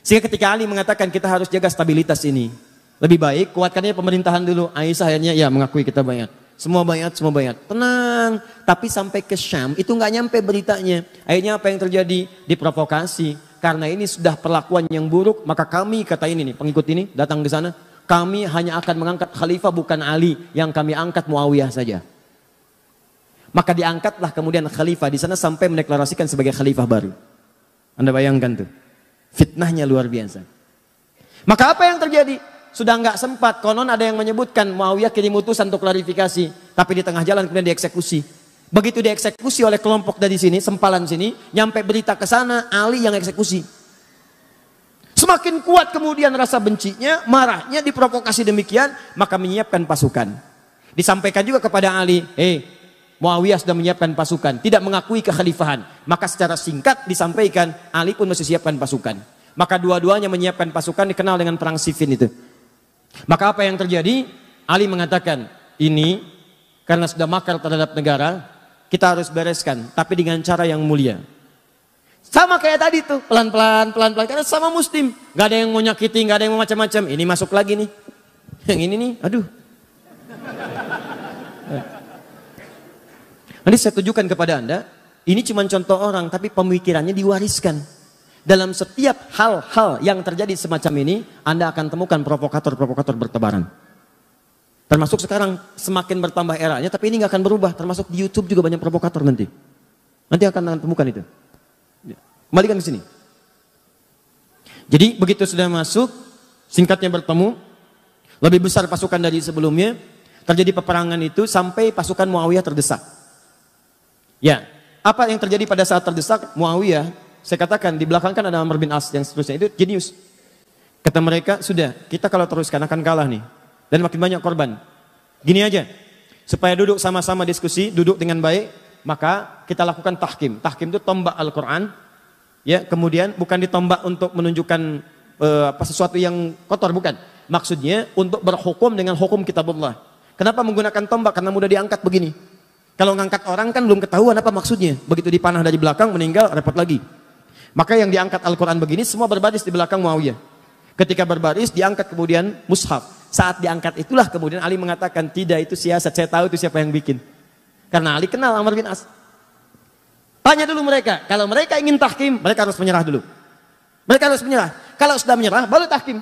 Sehingga ketika Ali mengatakan kita harus jaga stabilitas ini. Lebih baik kuatkannya pemerintahan dulu. Aisyah akhirnya ya mengakui kita bayat. Semua bayat. Tenang. Tapi sampai ke Syam itu nggak nyampe beritanya. Akhirnya apa yang terjadi? Diprovokasi. Karena ini sudah perlakuan yang buruk. Maka kami, kata ini nih, pengikut ini datang ke sana. Kami hanya akan mengangkat khalifah bukan Ali. Yang kami angkat Muawiyah saja. Maka diangkatlah kemudian khalifah di sana sampai mendeklarasikan sebagai khalifah baru. Anda bayangkan tuh. Fitnahnya luar biasa. Maka apa yang terjadi? Sudah nggak sempat, konon ada yang menyebutkan Muawiyah kirim utusan untuk klarifikasi, tapi di tengah jalan kemudian dieksekusi. Begitu dieksekusi oleh kelompok dari sini, sempalan sini, nyampe berita ke sana, Ali yang eksekusi. Semakin kuat kemudian rasa bencinya, marahnya, diprovokasi demikian, maka menyiapkan pasukan. Disampaikan juga kepada Ali, Muawiyah sudah menyiapkan pasukan, tidak mengakui kekhalifahan. Maka secara singkat disampaikan, Ali pun mesti siapkan pasukan. Maka dua-duanya menyiapkan pasukan, dikenal dengan perang Siffin itu. Maka apa yang terjadi? Ali mengatakan, ini karena sudah makar terhadap negara, kita harus bereskan, tapi dengan cara yang mulia. Sama kayak tadi tuh, pelan-pelan, karena sama Muslim. Gak ada yang mau nyakiti, gak ada yang mau macam-macam. Ini masuk lagi nih. Yang ini nih, aduh. Nanti saya tunjukkan kepada Anda, ini cuma contoh orang, tapi pemikirannya diwariskan. Dalam setiap hal-hal yang terjadi semacam ini, Anda akan temukan provokator-provokator bertebaran. Termasuk sekarang semakin bertambah eranya, tapi ini nggak akan berubah. Termasuk di YouTube juga banyak provokator nanti. Nanti akan temukan itu. Kembalikan ke sini. Jadi begitu sudah masuk, singkatnya bertemu, lebih besar pasukan dari sebelumnya, terjadi peperangan itu sampai pasukan Muawiyah terdesak. Ya, apa yang terjadi pada saat terdesak? Muawiyah, saya katakan di belakang kan ada Amr bin As yang seterusnya, itu jenius. Kata mereka, sudah kita kalau teruskan akan kalah nih. Dan makin banyak korban. Gini aja, supaya duduk sama-sama diskusi, duduk dengan baik, maka kita lakukan tahkim. Tahkim itu tombak Al-Quran. Ya, kemudian bukan ditombak untuk menunjukkan sesuatu yang kotor, bukan. Maksudnya untuk berhukum dengan hukum kitabullah. Kenapa menggunakan tombak? Karena mudah diangkat begini. Kalau ngangkat orang kan belum ketahuan apa maksudnya. Begitu dipanah dari belakang meninggal repot lagi. Maka yang diangkat Al-Quran begini semua berbaris di belakang Muawiyah. Ketika berbaris diangkat kemudian mushaf. Saat diangkat itulah kemudian Ali mengatakan tidak, itu siasat, saya tahu itu siapa yang bikin. Karena Ali kenal Amr bin As. Tanya dulu mereka, kalau mereka ingin tahkim mereka harus menyerah dulu. Mereka harus menyerah. Kalau sudah menyerah baru tahkim.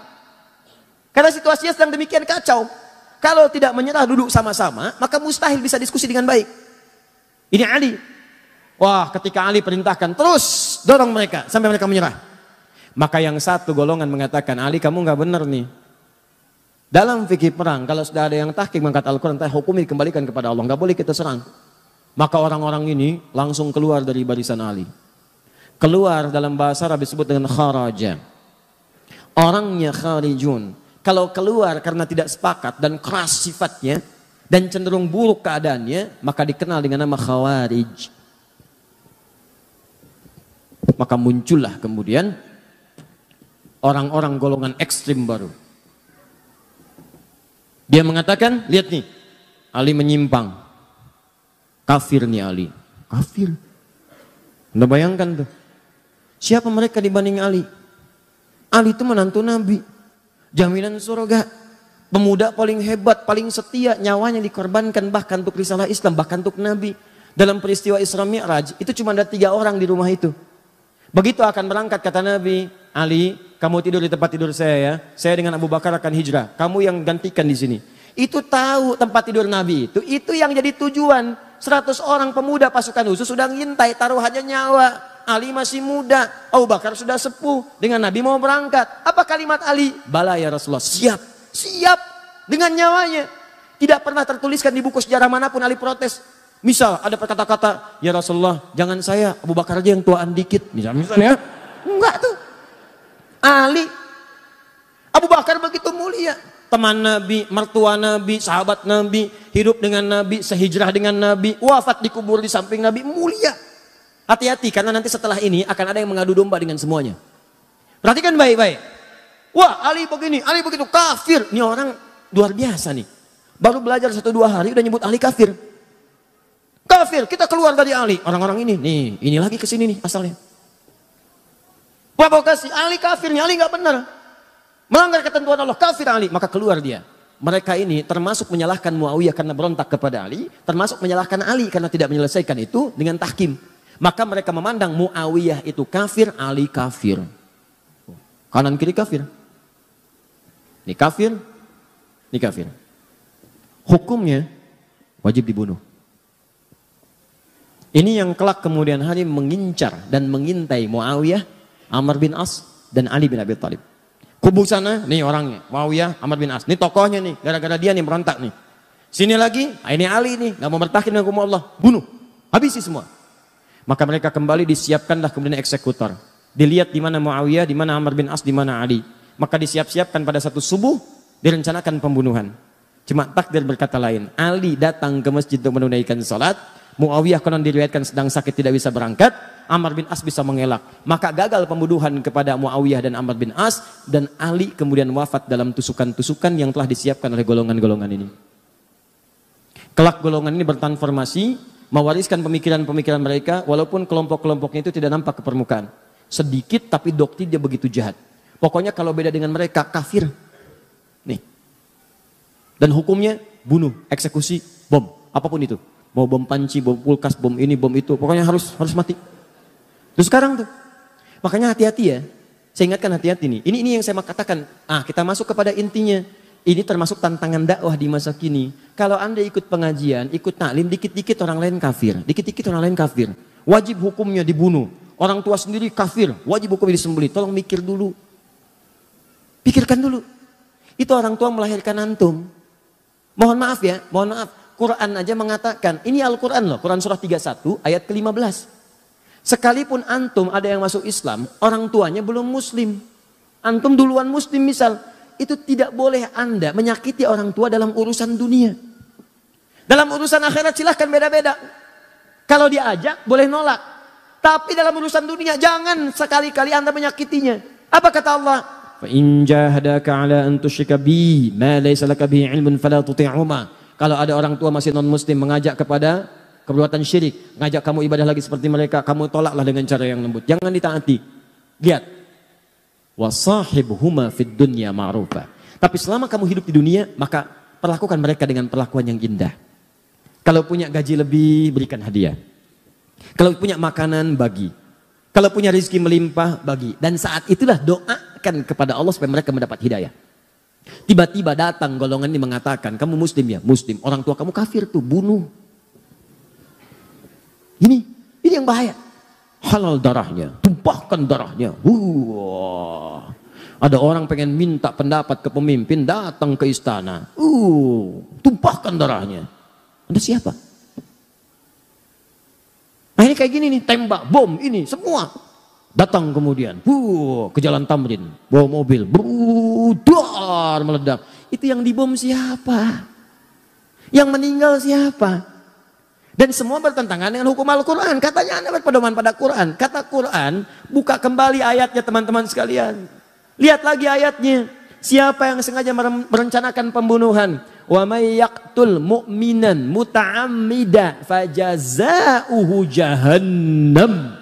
Karena situasinya sedang demikian kacau. Kalau tidak menyerah duduk sama-sama, maka mustahil bisa diskusi dengan baik. Ini Ali. Wah, ketika Ali perintahkan, terus dorong mereka sampai mereka menyerah. Maka yang satu golongan mengatakan, Ali kamu nggak benar nih. Dalam fikih perang, kalau sudah ada yang tahkim mengangkat Al-Quran, hukumi dikembalikan kepada Allah. Nggak boleh kita serang. Maka orang-orang ini langsung keluar dari barisan Ali. Keluar dalam bahasa Arab disebut dengan kharaja. Orangnya kharijun. Kalau keluar karena tidak sepakat dan keras sifatnya dan cenderung buruk keadaannya, maka dikenal dengan nama khawarij. Maka muncullah kemudian orang-orang golongan ekstrim baru. Dia mengatakan, lihat nih, Ali menyimpang. Kafir nih Ali. Kafir. Anda bayangkan tuh. Siapa mereka dibanding Ali? Ali itu menantu Nabi. Jaminan surga, pemuda paling hebat, paling setia, nyawanya dikorbankan bahkan untuk risalah Islam, bahkan untuk Nabi. Dalam peristiwa Isra Mi'raj, itu cuma ada 3 orang di rumah itu. Begitu akan berangkat kata Nabi, Ali, kamu tidur di tempat tidur saya ya. Saya dengan Abu Bakar akan hijrah. Kamu yang gantikan di sini. Itu tahu tempat tidur Nabi itu yang jadi tujuan. 100 orang pemuda pasukan khusus sudah ngintai, taruhannya nyawa. Ali masih muda, Abu Bakar sudah sepuh, dengan Nabi mau berangkat. Apa kalimat Ali? Bala ya Rasulullah, siap, siap dengan nyawanya. Tidak pernah tertuliskan di buku sejarah manapun Ali protes. Misal ada kata-kata, ya Rasulullah jangan saya, Abu Bakar aja yang tuaan dikit. Misalnya, enggak tuh. Ali, Abu Bakar begitu mulia. Teman Nabi, mertua Nabi, sahabat Nabi, hidup dengan Nabi, sehijrah dengan Nabi, wafat dikubur di samping Nabi, mulia. Hati-hati karena nanti setelah ini akan ada yang mengadu domba dengan semuanya. Perhatikan baik-baik. Wah, Ali begini, Ali begitu, kafir. Ini orang luar biasa nih. Baru belajar 1-2 hari udah nyebut Ali kafir. Kafir, kita keluar dari Ali. Orang-orang ini lagi kesini nih asalnya. Provokasi, Ali kafir nih, Ali nggak benar. Melanggar ketentuan Allah, kafir Ali. Maka keluar dia. Mereka ini termasuk menyalahkan Muawiyah karena berontak kepada Ali. Termasuk menyalahkan Ali karena tidak menyelesaikan itu dengan tahkim. Maka mereka memandang Muawiyah itu kafir, Ali kafir. Kanan kiri kafir. Ini kafir, ini kafir. Hukumnya wajib dibunuh. Ini yang kelak kemudian hari mengincar dan mengintai Muawiyah, Amr bin As, dan Ali bin Abi Thalib. Kubu sana, nih orangnya, Muawiyah, Amr bin As. Ini tokohnya nih, gara-gara dia nih berontak nih. Sini lagi, ini Ali nih, gak mau bertahan dengan hukum Allah. Bunuh, habisi semua. Maka mereka kembali disiapkanlah kemudian eksekutor. Dilihat di mana Muawiyah, di mana Amr bin As, di mana Ali. Maka disiap-siapkan pada satu subuh, direncanakan pembunuhan. Cuma takdir berkata lain. Ali datang ke masjid untuk menunaikan salat. Muawiyah konon diriwayatkan sedang sakit tidak bisa berangkat. Amr bin As bisa mengelak. Maka gagal pembunuhan kepada Muawiyah dan Amr bin As. Dan Ali kemudian wafat dalam tusukan-tusukan yang telah disiapkan oleh golongan-golongan ini. Kelak golongan ini bertransformasi, mewariskan pemikiran-pemikiran mereka, walaupun kelompok-kelompoknya itu tidak nampak ke permukaan. Sedikit tapi doktrin dia begitu jahat. Pokoknya kalau beda dengan mereka, kafir. Nih. Dan hukumnya bunuh, eksekusi, bom, apapun itu. Mau bom panci, bom kulkas, bom ini, bom itu. Pokoknya harus mati. Terus sekarang tuh. Makanya hati-hati ya. Saya ingatkan hati-hati nih. Ini yang saya katakan. Kita masuk kepada intinya. Ini termasuk tantangan dakwah di masa kini. Kalau Anda ikut pengajian, ikut taklim, dikit-dikit orang lain kafir. Dikit-dikit orang lain kafir. Wajib hukumnya dibunuh. Orang tua sendiri kafir. Wajib hukumnya disembelih. Tolong mikir dulu. Pikirkan dulu. Itu orang tua melahirkan antum. Mohon maaf ya, mohon maaf. Quran aja mengatakan, ini Al-Quran loh. Quran surah 31 ayat ke-15. Sekalipun antum ada yang masuk Islam, orang tuanya belum muslim. Antum duluan muslim misal. Itu tidak boleh Anda menyakiti orang tua dalam urusan dunia. Dalam urusan akhirat silahkan beda-beda. Kalau diajak boleh nolak. Tapi dalam urusan dunia jangan sekali-kali Anda menyakitinya. Apa kata Allah? Fa in jahadaka 'ala an tusyrika bi ma laysa laka bihi 'ilmun fala tuti'huma. Kalau ada orang tua masih non muslim mengajak kepada perbuatan syirik, ngajak kamu ibadah lagi seperti mereka, kamu tolaklah dengan cara yang lembut. Jangan ditaati. Lihat. Wasahibhuma fid dunya ma'rufa. Tapi selama kamu hidup di dunia, maka perlakukan mereka dengan perlakuan yang indah. Kalau punya gaji lebih, berikan hadiah. Kalau punya makanan, bagi. Kalau punya rezeki melimpah, bagi. Dan saat itulah doakan kepada Allah supaya mereka mendapat hidayah. Tiba-tiba datang golongan ini mengatakan, kamu muslim ya? Muslim. Orang tua kamu kafir tuh, bunuh. Ini yang bahaya. Halal darahnya, tumpahkan darahnya. Ada orang pengen minta pendapat ke pemimpin, datang ke istana. Tumpahkan darahnya. Anda siapa? Nah ini kayak gini nih, tembak, bom, ini, semua. Datang kemudian, ke Jalan Tamrin, bawa mobil, dar, meledak. Itu yang dibom siapa? Yang meninggal siapa? Dan semua bertentangan dengan hukum Al-Quran. Katanya Anda berpedoman pada Quran. Kata Quran, buka kembali ayatnya teman-teman sekalian. Lihat lagi ayatnya. Siapa yang sengaja merencanakan pembunuhan? Wa may yaqtul mu'minan muta'ammida fajaza'uhu jahannam.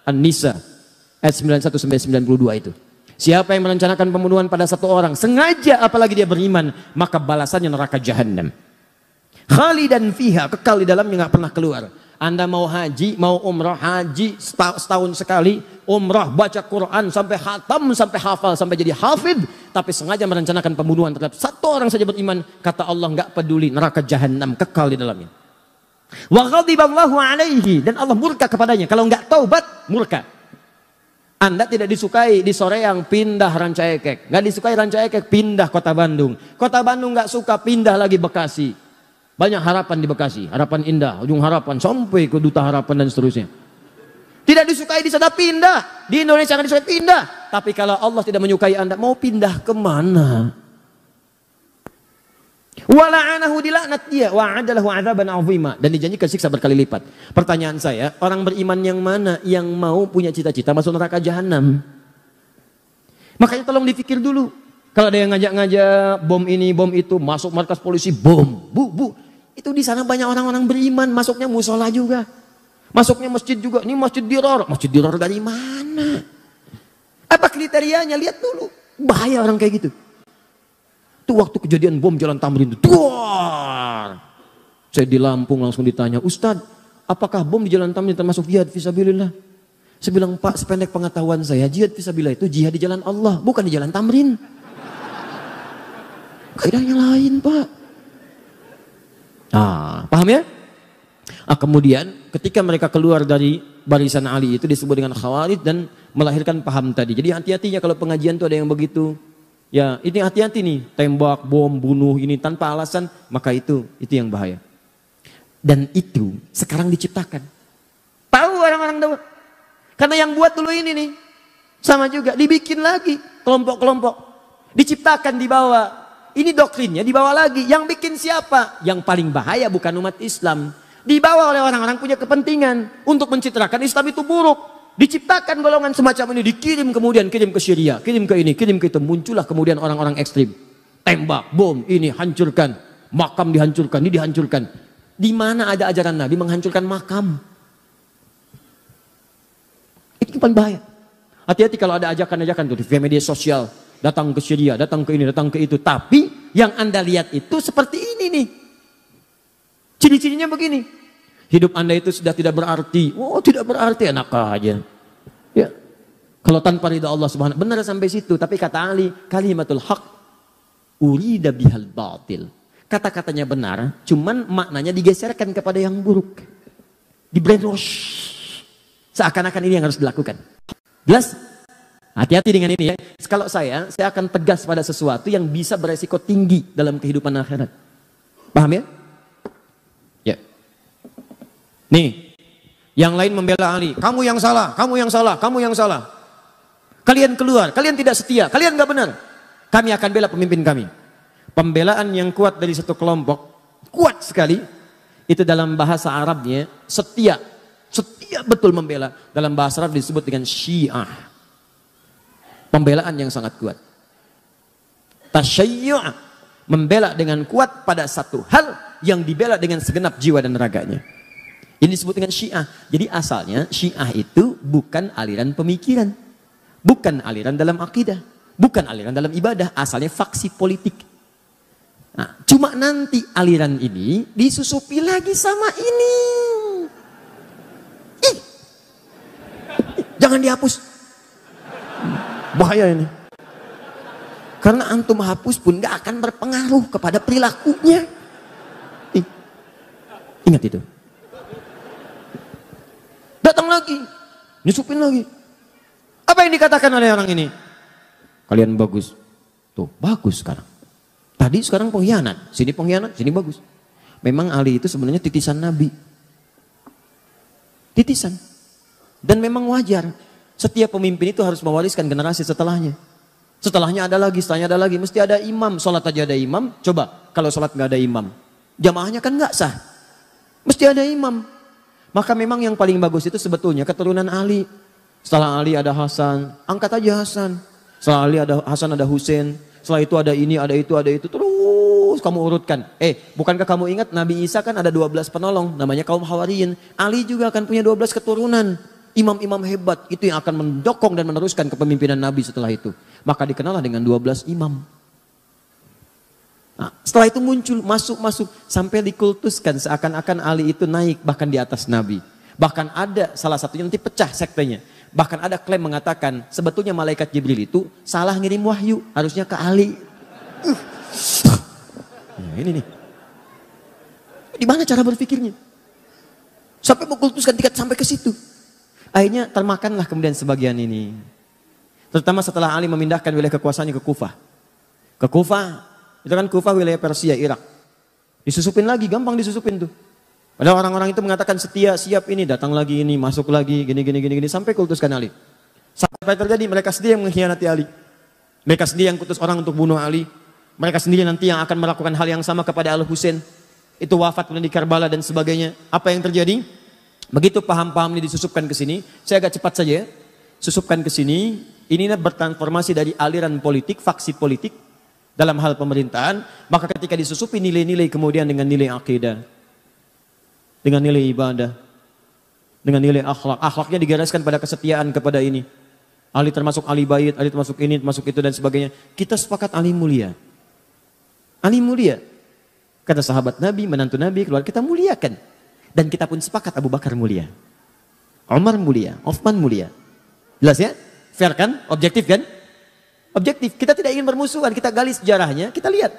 An-Nisa ayat 91 sampai 92 itu. Siapa yang merencanakan pembunuhan pada satu orang sengaja apalagi dia beriman, maka balasannya neraka jahanam. Khalidan fiha, kekal di dalamnya, nggak pernah keluar. Anda mau haji, mau umrah, haji setahun sekali, umrah, baca Quran sampai khatam, sampai hafal, sampai jadi hafid, tapi sengaja merencanakan pembunuhan terhadap satu orang saja beriman, kata Allah nggak peduli, neraka jahanam, kekal di dalamnya. Wa ghadiballahu alaihi, dan Allah murka kepadanya. Kalau nggak taubat, murka. Anda tidak disukai di Soreang, pindah Ranca Ekek. Nggak disukai Ranca Ekek, pindah Kota Bandung. Kota Bandung nggak suka, pindah lagi Bekasi. Banyak harapan di Bekasi, harapan indah, ujung harapan, sampai ke Duta Harapan dan seterusnya. Tidak disukai di sana, pindah. Di Indonesia nggak disukai, pindah. Tapi kalau Allah tidak menyukai Anda, mau pindah kemana? Wala'anahu, dilaknat dia, wa'adalahu 'adzaban 'azima, dan dijanjikan siksa berkali lipat. Pertanyaan saya, orang beriman yang mana yang mau punya cita-cita masuk neraka jahanam? Makanya tolong dipikir dulu. Kalau ada yang ngajak-ngajak bom ini, bom itu, masuk markas polisi, bom, bu. Itu di sana banyak orang-orang beriman, masuknya musola juga. Masuknya masjid juga. Ini masjid diror. Masjid diror dari mana? Apa kriterianya? Lihat dulu. Bahaya orang kayak gitu. Itu waktu kejadian bom Jalan Tamrin itu. Duar. Saya di Lampung langsung ditanya, Ustadz, apakah bom di Jalan Tamrin termasuk jihad fisabilillah? Saya bilang, Pak, sependek pengetahuan saya, jihad fisabilillah itu jihad di jalan Allah, bukan di Jalan Tamrin. Kaidahnya lain, Pak. Paham ya? Kemudian ketika mereka keluar dari barisan Ali itu disebut dengan Khawarij dan melahirkan paham tadi. Jadi hati-hatinya kalau pengajian tuh ada yang begitu. Ya, ini hati-hati nih, tembak, bom, bunuh ini tanpa alasan, maka itu yang bahaya. Dan itu sekarang diciptakan. Tahu orang-orang tahu. Karena yang buat dulu ini nih sama juga dibikin lagi kelompok-kelompok. Diciptakan di bawah. Ini doktrinnya dibawa lagi. Yang bikin siapa? Yang paling bahaya bukan umat Islam. Dibawa oleh orang-orang punya kepentingan untuk mencitrakan Islam itu buruk. Diciptakan golongan semacam ini, dikirim kemudian, kirim ke Syria, kirim ke ini, kirim ke itu. Muncullah kemudian orang-orang ekstrim. Tembak, bom, ini hancurkan. Makam dihancurkan, ini dihancurkan. Di mana ada ajaran Nabi menghancurkan makam? Itu paling bahaya. Hati-hati kalau ada ajakan-ajakan tuh di media sosial. Datang ke Syria, datang ke ini, datang ke itu. Tapi yang Anda lihat itu seperti ini nih. Ciri-cirinya begini. Hidup Anda itu sudah tidak berarti. Oh, tidak berarti, enak aja. Ya. Kalau tanpa ridha Allah Subhanahu, benar sampai situ. Tapi kata Ali, kalimatul haq urida bihal batil. Kata-katanya benar, cuman maknanya digeserkan kepada yang buruk. Di brainwash. Seakan-akan ini yang harus dilakukan. Jelas? Hati-hati dengan ini ya. Kalau saya akan tegas pada sesuatu yang bisa beresiko tinggi dalam kehidupan akhirat. Paham ya? Ya. Nih, yang lain membela Ali. Kamu yang salah, kamu yang salah, kamu yang salah. Kalian keluar, kalian tidak setia, kalian nggak benar. Kami akan bela pemimpin kami. Pembelaan yang kuat dari satu kelompok, kuat sekali. Itu dalam bahasa Arabnya setia. Setia betul membela. Dalam bahasa Arab disebut dengan Syiah. Pembelaan yang sangat kuat. Tasyayyu', membela dengan kuat pada satu hal yang dibela dengan segenap jiwa dan raganya. Ini disebut dengan Syiah. Jadi asalnya Syiah itu bukan aliran pemikiran, bukan aliran dalam akidah, bukan aliran dalam ibadah, asalnya faksi politik. Nah, cuma nanti aliran ini disusupi lagi sama ini. Ih, jangan dihapus. Bahaya ini. Karena antum hapus pun gak akan berpengaruh kepada perilakunya. Ingat itu. Datang lagi, nyusupin lagi. Apa yang dikatakan oleh orang ini? Kalian bagus. Tuh, bagus sekarang. Tadi sekarang pengkhianat, sini bagus. Memang Ali itu sebenarnya titisan Nabi. Titisan. Dan memang wajar. Setiap pemimpin itu harus mewariskan generasi setelahnya. Setelahnya ada lagi, setelahnya ada lagi. Mesti ada imam, sholat aja ada imam. Coba, kalau sholat nggak ada imam. Jamaahnya kan nggak sah. Mesti ada imam. Maka memang yang paling bagus itu sebetulnya keturunan Ali. Setelah Ali ada Hasan, angkat aja Hasan. Setelah Ali ada Hasan, ada Husain. Setelah itu ada ini, ada itu, ada itu. Terus kamu urutkan. Bukankah kamu ingat Nabi Isa kan ada 12 penolong. Namanya kaum Hawariyin. Ali juga akan punya 12 keturunan. Imam-imam hebat. Itu yang akan mendokong dan meneruskan kepemimpinan Nabi setelah itu. Maka dikenallah dengan 12 imam. Nah, setelah itu muncul, masuk. Sampai dikultuskan seakan-akan Ali itu naik bahkan di atas Nabi. Bahkan ada salah satunya nanti pecah sektenya. Bahkan ada klaim mengatakan sebetulnya malaikat Jibril itu salah ngirim wahyu, harusnya ke Ali. Ya, ini nih. Di mana cara berpikirnya? Sampai mengkultuskan tingkat sampai ke situ. Akhirnya termakanlah kemudian sebagian ini. Terutama setelah Ali memindahkan wilayah kekuasaannya ke Kufah. Ke Kufah, itu kan Kufah wilayah Persia, Irak. Disusupin lagi, gampang disusupin tuh. Padahal orang-orang itu mengatakan setia, siap ini, datang lagi ini, masuk lagi, gini, sampai kultuskan Ali. Sampai terjadi mereka sendiri yang mengkhianati Ali. Mereka sendiri yang kutus orang untuk bunuh Ali. Mereka sendiri nanti yang akan melakukan hal yang sama kepada Al-Husain. Itu wafat di Karbala dan sebagainya. Apa yang terjadi? Begitu paham-paham ini disusupkan ke sini, saya agak cepat saja. Susupkan ke sini, ini bertransformasi dari aliran politik, faksi politik dalam hal pemerintahan, maka ketika disusupi nilai-nilai kemudian dengan nilai akidah, dengan nilai ibadah, dengan nilai akhlak. Akhlaknya digariskan pada kesetiaan kepada ini. Ali termasuk Ali Bait, Ali termasuk ini, termasuk itu dan sebagainya. Kita sepakat Ali mulia. Ali mulia. Kata sahabat Nabi, menantu Nabi, keluar kita muliakan. Dan kita pun sepakat Abu Bakar mulia. Umar mulia, Utsman mulia. Jelas ya? Fair kan? Objektif kan? Objektif. Kita tidak ingin bermusuhan, kita gali sejarahnya, kita lihat.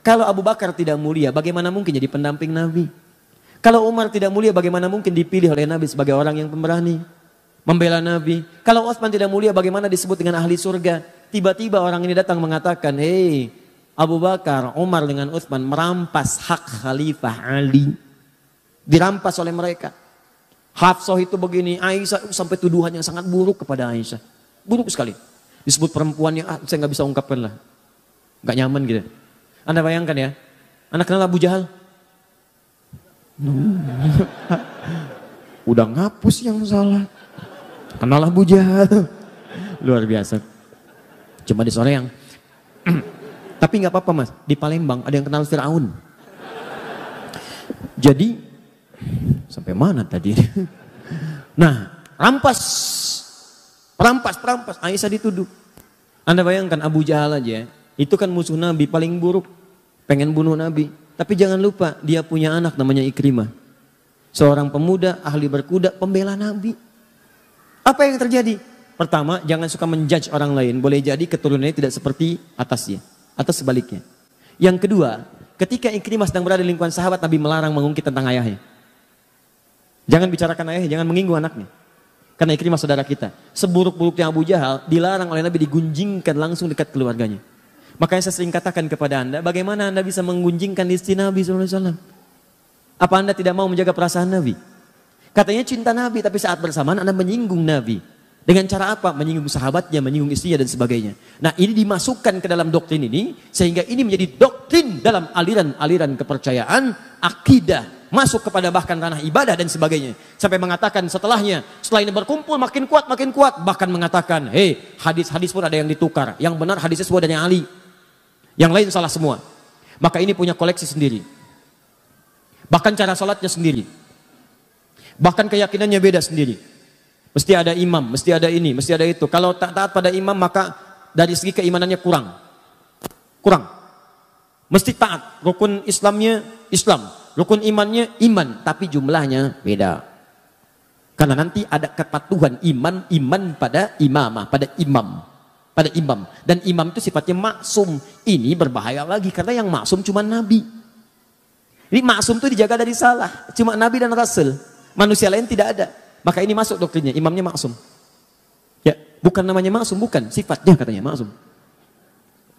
Kalau Abu Bakar tidak mulia, bagaimana mungkin jadi pendamping Nabi? Kalau Umar tidak mulia, bagaimana mungkin dipilih oleh Nabi sebagai orang yang pemberani? Membela Nabi. Kalau Utsman tidak mulia, bagaimana disebut dengan ahli surga? Tiba-tiba orang ini datang mengatakan, hei Abu Bakar, Umar dengan Utsman merampas hak Khalifah Ali. Dirampas oleh mereka. Hafsah itu begini, Aisyah sampai tuduhan yang sangat buruk kepada Aisyah. Buruk sekali. Disebut perempuan yang saya nggak bisa ungkapkan lah. Nggak nyaman gitu. Anda bayangkan ya, Anda kenal Abu Jahal? Udah ngapus yang salah. Kenal Abu Jahal. Luar biasa. Cuma di sore yang tapi nggak apa-apa mas, di Palembang ada yang kenal Firaun. Jadi sampai mana tadi? Nah, rampas, Aisyah dituduh. Anda bayangkan Abu Jahal aja, itu kan musuh Nabi paling buruk, pengen bunuh Nabi. Tapi jangan lupa dia punya anak namanya Ikrimah, seorang pemuda ahli berkuda, pembela Nabi. Apa yang terjadi? Pertama, jangan suka menjudge orang lain. Boleh jadi keturunannya tidak seperti atasnya atau sebaliknya. Yang kedua, ketika Ikrimah sedang berada di lingkungan sahabat, Nabi melarang mengungkit tentang ayahnya. Jangan bicarakan ayahnya, jangan menyinggung anaknya. Karena Ikrimah saudara kita. Seburuk-buruknya Abu Jahal dilarang oleh Nabi digunjingkan langsung dekat keluarganya. Makanya saya sering katakan kepada Anda, bagaimana Anda bisa menggunjingkan istri Nabi SAW? Apa Anda tidak mau menjaga perasaan Nabi? Katanya cinta Nabi, tapi saat bersamaan Anda menyinggung Nabi. Dengan cara apa? Menyinggung sahabatnya, menyinggung istrinya dan sebagainya. Nah ini dimasukkan ke dalam doktrin ini, sehingga ini menjadi doktrin dalam aliran-aliran kepercayaan, akidah. Masuk kepada bahkan ranah ibadah dan sebagainya. Sampai mengatakan setelah ini berkumpul makin kuat. Bahkan mengatakan, hadis-hadis pun ada yang ditukar. Yang benar hadisnya semua dari Ali. Yang lain salah semua. Maka ini punya koleksi sendiri. Bahkan cara sholatnya sendiri. Bahkan keyakinannya beda sendiri. Mesti ada imam, mesti ada ini, mesti ada itu. Kalau tak taat pada imam maka dari segi keimanannya kurang. Mesti taat. Rukun Islamnya Islam. Rukun imannya iman. Tapi jumlahnya beda. Karena nanti ada kepatuhan iman pada imamah, pada imam. Dan imam itu sifatnya maksum. Ini berbahaya lagi karena yang maksum cuma Nabi. Ini maksum itu dijaga dari salah. Cuma Nabi dan Rasul. Manusia lain tidak ada. Maka ini masuk doktrinnya, imamnya maksum. Ya, bukan namanya maksum, bukan. Sifatnya katanya maksum.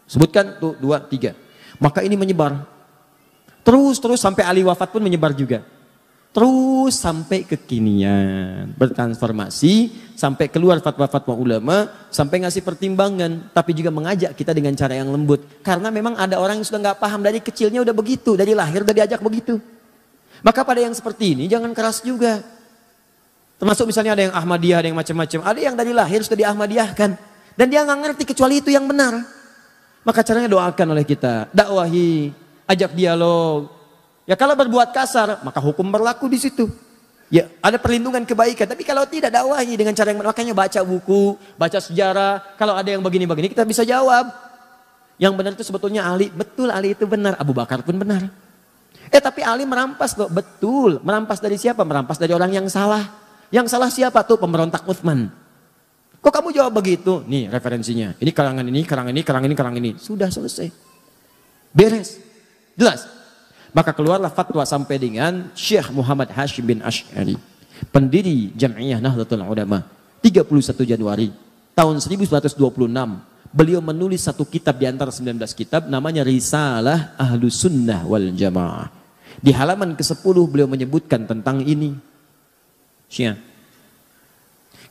Sebutkan tuh 2, 3. Maka ini menyebar. Terus sampai Ali wafat pun menyebar juga. Terus sampai kekinian. Bertransformasi, sampai keluar fatwa-fatwa ulama, sampai ngasih pertimbangan. Tapi juga mengajak kita dengan cara yang lembut. Karena memang ada orang yang sudah nggak paham dari kecilnya udah begitu. Dari lahir udah diajak begitu. Maka pada yang seperti ini jangan keras juga. Termasuk misalnya ada yang Ahmadiyah, ada yang macam-macam. Ada yang dari lahir sudah di-Ahmadiyahkan. Dan dia nggak ngerti kecuali itu yang benar. Maka caranya doakan oleh kita. Dakwahi, ajak dialog. Ya kalau berbuat kasar, maka hukum berlaku di situ. Ya ada perlindungan kebaikan. Tapi kalau tidak, dakwahi dengan cara yang benar. Makanya baca buku, baca sejarah. Kalau ada yang begini-begini kita bisa jawab. Yang benar itu sebetulnya Ali. Betul Ali itu benar. Abu Bakar pun benar. Tapi Ali merampas loh. Betul. Merampas dari siapa? Merampas dari orang yang salah. Yang salah siapa tuh? Pemberontak Utsman. Kok kamu jawab begitu? Nih referensinya. Ini karangan ini, karangan ini. Sudah selesai. Beres. Jelas. Maka keluarlah fatwa sampai dengan Syekh Muhammad Hashim bin Asy'ari. Pendiri Jam'iyah Nahdlatul Ulama. 31 Januari tahun 1926. Beliau menulis satu kitab di antara 19 kitab. Namanya Risalah Ahlus Sunnah wal Jamaah. Di halaman ke-10 beliau menyebutkan tentang ini. Syiah.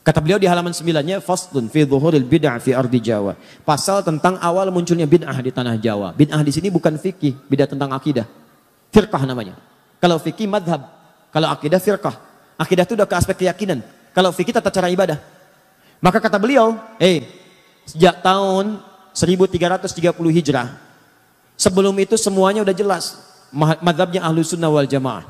Kata beliau di halaman 9-nya, Faslun fi dhuhuril bid'ah fi ardi Jawa. Pasal tentang awal munculnya bid'ah di tanah Jawa. Bid'ah di sini bukan fikih, bid'ah tentang akidah. Firqah namanya. Kalau fikih madhab, kalau akidah firqah. Akidah itu udah ke aspek keyakinan. Kalau fikih tata cara ibadah. Maka kata beliau, sejak tahun 1330 Hijrah, sebelum itu semuanya udah jelas. Madhabnya Ahlus Sunnah wal Jamaah.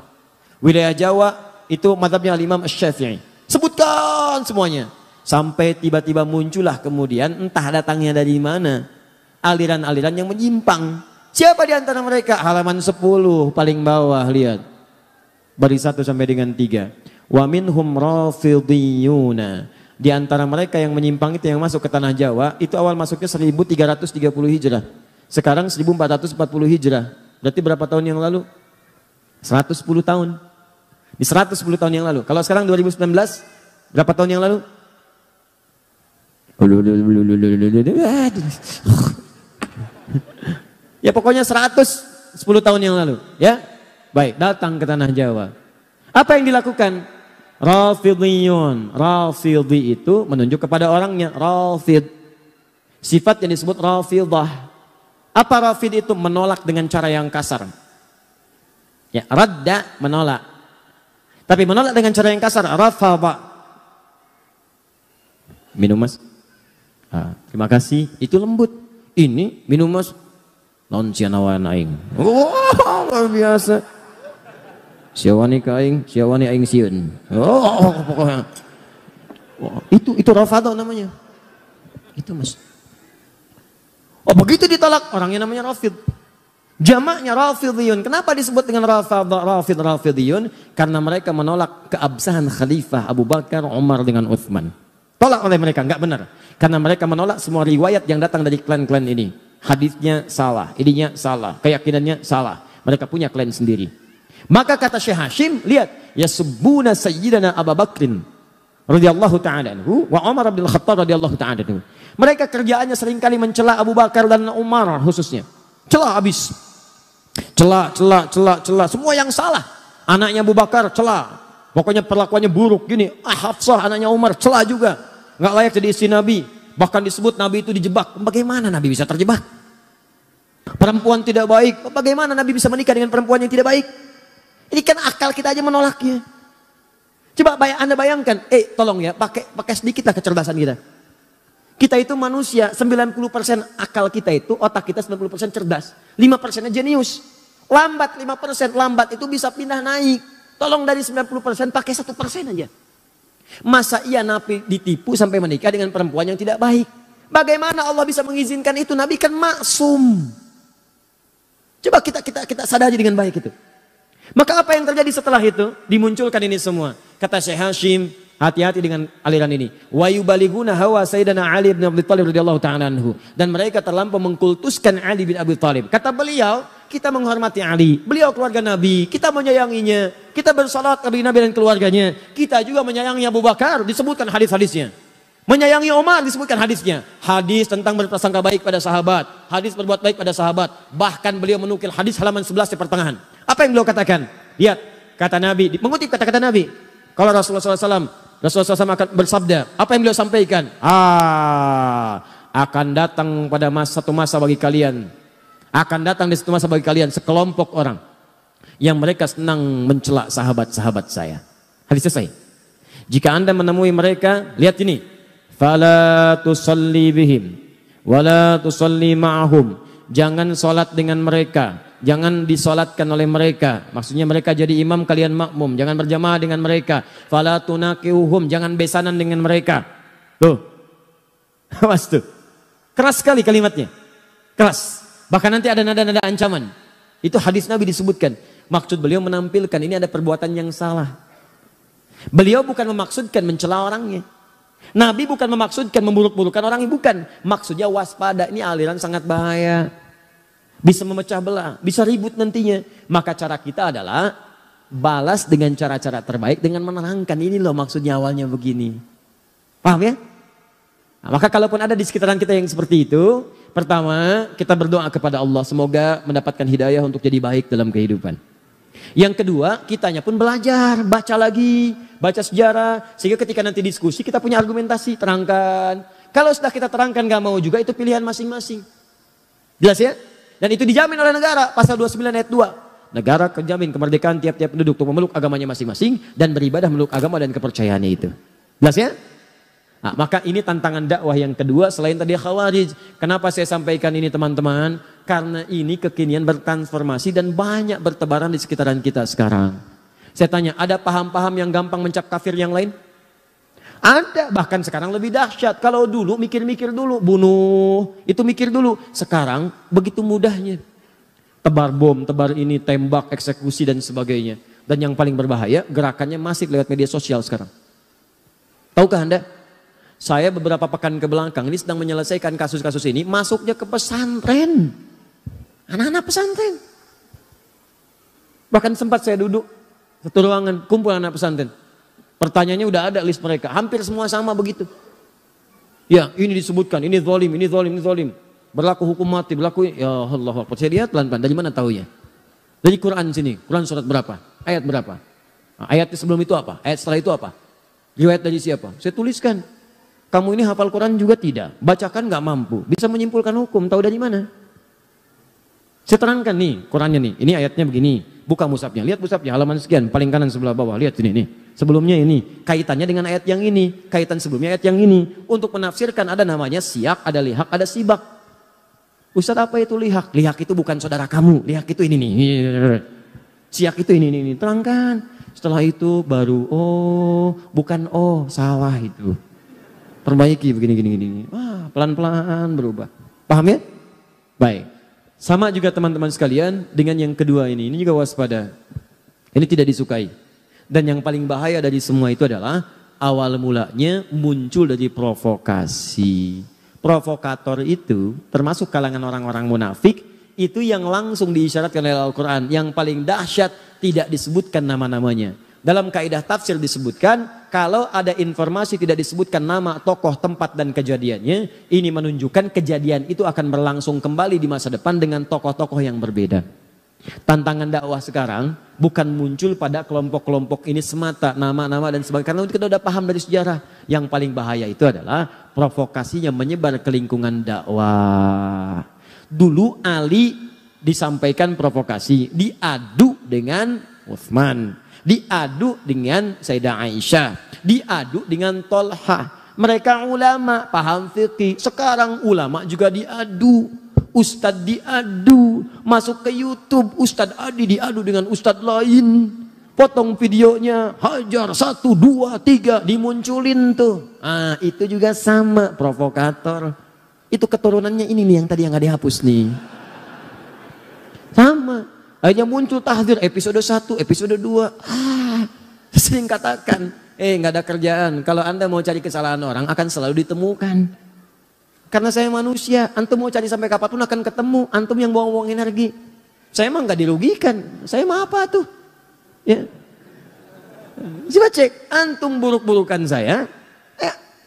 Wilayah Jawa itu madhabnya Al-Imam Asy-Syafi'i. Sebutkan semuanya. Sampai tiba-tiba muncullah kemudian entah datangnya dari mana. Aliran-aliran yang menyimpang. Siapa di antara mereka? Halaman 10 paling bawah lihat. Baris 1 sampai dengan 3. Wa minhum rafidhiyuna. Di antara mereka yang menyimpang itu yang masuk ke tanah Jawa. Itu awal masuknya 1330 Hijrah. Sekarang 1440 Hijrah. Berarti berapa tahun yang lalu? 110 tahun. Di 110 tahun yang lalu. Kalau sekarang 2019, berapa tahun yang lalu? Ya pokoknya 110 tahun yang lalu. Ya, baik, datang ke tanah Jawa. Apa yang dilakukan? Rafidhiyun. Rafidhi itu menunjuk kepada orangnya. Rafid. Sifat yang disebut Rafidah. Apa Rafid itu? Menolak dengan cara yang kasar. Ya, radda menolak. Tapi menolak dengan cara yang kasar, rafadha. Minum mas. Terima kasih. Itu lembut. Ini minum mas. Non sianawan aing. Oh, luar biasa. Siawani ka aing, siawani aing sieun. Oh, pokoknya. Oh, itu rafadha namanya. Itu mas. Oh, begitu ditolak orangnya namanya Rafid. Jamaknya Rafidhiyun. Kenapa disebut dengan Rafidhiyun? Karena mereka menolak keabsahan Khalifah Abu Bakar, Umar dengan Utsman. Tolak oleh mereka, enggak benar. Karena mereka menolak semua riwayat yang datang dari klan-klan ini. Hadisnya salah, ininya salah, keyakinannya salah. Mereka punya klan sendiri. Maka kata Syekh Hashim, lihat, yasubbuna sayyidana Abu Bakrin radhiyallahu ta'ala anhu wa Umar bin Khattab radhiyallahu ta'ala anhu. Mereka kerjaannya seringkali mencela Abu Bakar dan Umar khususnya. Cela habis. Cela, semua yang salah. Anaknya Abu Bakar cela. Pokoknya perlakuannya buruk gini. Hafsah anaknya Umar cela juga. Nggak layak jadi istri Nabi. Bahkan disebut Nabi itu dijebak. Bagaimana Nabi bisa terjebak? Perempuan tidak baik. Bagaimana Nabi bisa menikah dengan perempuan yang tidak baik? Ini kan akal kita aja menolaknya. Coba Anda bayangkan. Tolong ya, pakai sedikitlah kecerdasan kita. Kita itu manusia, 90% akal kita itu, otak kita 90% cerdas. 5%-nya jenius. Lambat 5%, lambat itu bisa pindah naik. Tolong dari 90% pakai 1% aja. Masa iya Nabi ditipu sampai menikah dengan perempuan yang tidak baik? Bagaimana Allah bisa mengizinkan itu? Nabi kan maksum. Coba kita sadari dengan baik itu. Maka apa yang terjadi setelah itu? Dimunculkan ini semua. Kata Syekh Hashim, hati-hati dengan aliran ini. Wa yubaliguna hawa Sayyidina Ali bin Abi Thalib radhiyallahu ta'ala anhu. Dan mereka terlampau mengkultuskan Ali bin Abi Thalib. Kata beliau, kita menghormati Ali. Beliau keluarga Nabi, kita menyayanginya. Kita bersalat kepada Nabi dan keluarganya. Kita juga menyayangi Abu Bakar, disebutkan hadis-hadisnya. Menyayangi Umar disebutkan hadisnya. Hadis tentang berprasangka baik pada sahabat. Hadis berbuat baik pada sahabat. Bahkan beliau menukil hadis halaman 11 di pertengahan. Apa yang beliau katakan? Lihat, kata Nabi, mengutip kata-kata Nabi. Kalau Rasulullah SAW akan bersabda, apa yang beliau sampaikan? Akan datang pada satu masa bagi kalian. Akan datang di satu masa bagi kalian sekelompok orang yang mereka senang mencela sahabat-sahabat saya. Hadis selesai. Jika Anda menemui mereka, lihat ini. Fala tusalli bihim wala tusalli ma'ahum. Jangan sholat dengan mereka, jangan disolatkan oleh mereka. Maksudnya mereka jadi imam, kalian makmum. Jangan berjamaah dengan mereka. Fala tunakiuhum, jangan besanan dengan mereka. Tuh, awas tuh, keras sekali kalimatnya, keras. Bahkan nanti ada nada-nada ancaman. Itu hadis Nabi disebutkan. Maksud beliau menampilkan ini ada perbuatan yang salah. Beliau bukan memaksudkan mencela orangnya. Nabi bukan memaksudkan memburuk-burukan orang, bukan. Maksudnya waspada, ini aliran sangat bahaya. Bisa memecah belah, bisa ribut nantinya. Maka cara kita adalah balas dengan cara-cara terbaik dengan menerangkan. Ini loh maksudnya awalnya begini. Paham ya? Nah, maka kalaupun ada di sekitaran kita yang seperti itu, pertama kita berdoa kepada Allah. Semoga mendapatkan hidayah untuk jadi baik dalam kehidupan. Yang kedua, kitanya pun belajar, baca lagi, baca sejarah, sehingga ketika nanti diskusi kita punya argumentasi, terangkan. Kalau sudah kita terangkan gak mau juga, itu pilihan masing-masing. Jelas ya? Dan itu dijamin oleh negara, pasal 29 ayat 2. Negara menjamin kemerdekaan tiap-tiap penduduk untuk memeluk agamanya masing-masing dan beribadah meluk agama dan kepercayaannya itu. Jelas ya? Nah, maka ini tantangan dakwah yang kedua selain tadi Khawarij. Kenapa saya sampaikan ini teman-teman? Karena ini kekinian bertransformasi dan banyak bertebaran di sekitaran kita sekarang. Saya tanya, ada paham-paham yang gampang mencap kafir yang lain? Ada, bahkan sekarang lebih dahsyat. Kalau dulu mikir-mikir dulu, bunuh, itu mikir dulu. Sekarang begitu mudahnya. Tebar bom, tebar ini, tembak, eksekusi dan sebagainya. Dan yang paling berbahaya, gerakannya masif lewat media sosial sekarang. Tahukah Anda? Saya beberapa pekan ke belakang ini sedang menyelesaikan kasus-kasus ini, masuknya ke pesantren. Anak-anak pesantren. Bahkan sempat saya duduk satu ruangan, kumpul anak pesantren. Pertanyaannya udah ada list mereka, hampir semua sama begitu. Ya, ini disebutkan, ini zalim, ini zalim, ini zalim. Berlaku hukum mati, berlaku, ya Allah. Saya lihat pelan-pelan, dari mana taunya? Dari Quran sini, Quran surat berapa? Ayat berapa? Nah, ayat sebelum itu apa? Ayat setelah itu apa? Riwayat dari siapa? Saya tuliskan. Kamu ini hafal Quran juga tidak, bacakan nggak mampu, bisa menyimpulkan hukum, tahu dari mana? Saya terangkan nih, Qurannya nih, ini ayatnya begini, buka mushafnya, lihat mushafnya halaman sekian, paling kanan sebelah bawah, lihat sini nih, sebelumnya ini, kaitannya dengan ayat yang ini, kaitan sebelumnya ayat yang ini, untuk menafsirkan ada namanya siyak, ada lihak, ada sibak. Ustaz apa itu lihak? Lihak itu bukan saudara kamu, lihak itu ini nih, siyak itu ini, terangkan. Setelah itu baru, oh bukan oh, sawah itu. Perbaiki begini. Wah, pelan-pelan berubah. Paham ya? Baik. Sama juga teman-teman sekalian dengan yang kedua ini juga waspada. Ini tidak disukai. Dan yang paling bahaya dari semua itu adalah awal mulanya muncul dari provokasi. Provokator itu termasuk kalangan orang-orang munafik itu yang langsung diisyaratkan oleh Al-Quran. Yang paling dahsyat tidak disebutkan nama-namanya. Dalam kaidah tafsir disebutkan kalau ada informasi tidak disebutkan nama, tokoh, tempat dan kejadiannya, ini menunjukkan kejadian itu akan berlangsung kembali di masa depan dengan tokoh-tokoh yang berbeda. Tantangan dakwah sekarang bukan muncul pada kelompok-kelompok ini semata, nama-nama dan sebagainya. Karena kita sudah paham dari sejarah. Yang paling bahaya itu adalah provokasinya menyebar ke lingkungan dakwah. Dulu Ali disampaikan provokasi, diadu dengan Utsman. Diadu dengan Sayyidah Aisyah, diadu dengan Tolha, Mereka ulama, paham fikih. Sekarang ulama juga diadu. Ustadz diadu. Masuk ke YouTube, Ustadz Adi diadu dengan Ustadz lain. Potong videonya, hajar 1, 2, 3, dimunculin tuh. Ah, itu juga sama, provokator. Itu keturunannya ini nih yang tadi yang gak dihapus nih. Sama. Akhirnya muncul tahdzir episode 1, episode 2. Sering katakan, gak ada kerjaan. Kalau Anda mau cari kesalahan orang akan selalu ditemukan. Karena saya manusia, antum mau cari sampai kapanpun akan ketemu. Antum yang buang-buang energi. Saya emang gak dirugikan. Saya mah apa tuh? Ya. Coba cek, antum buruk-burukan saya,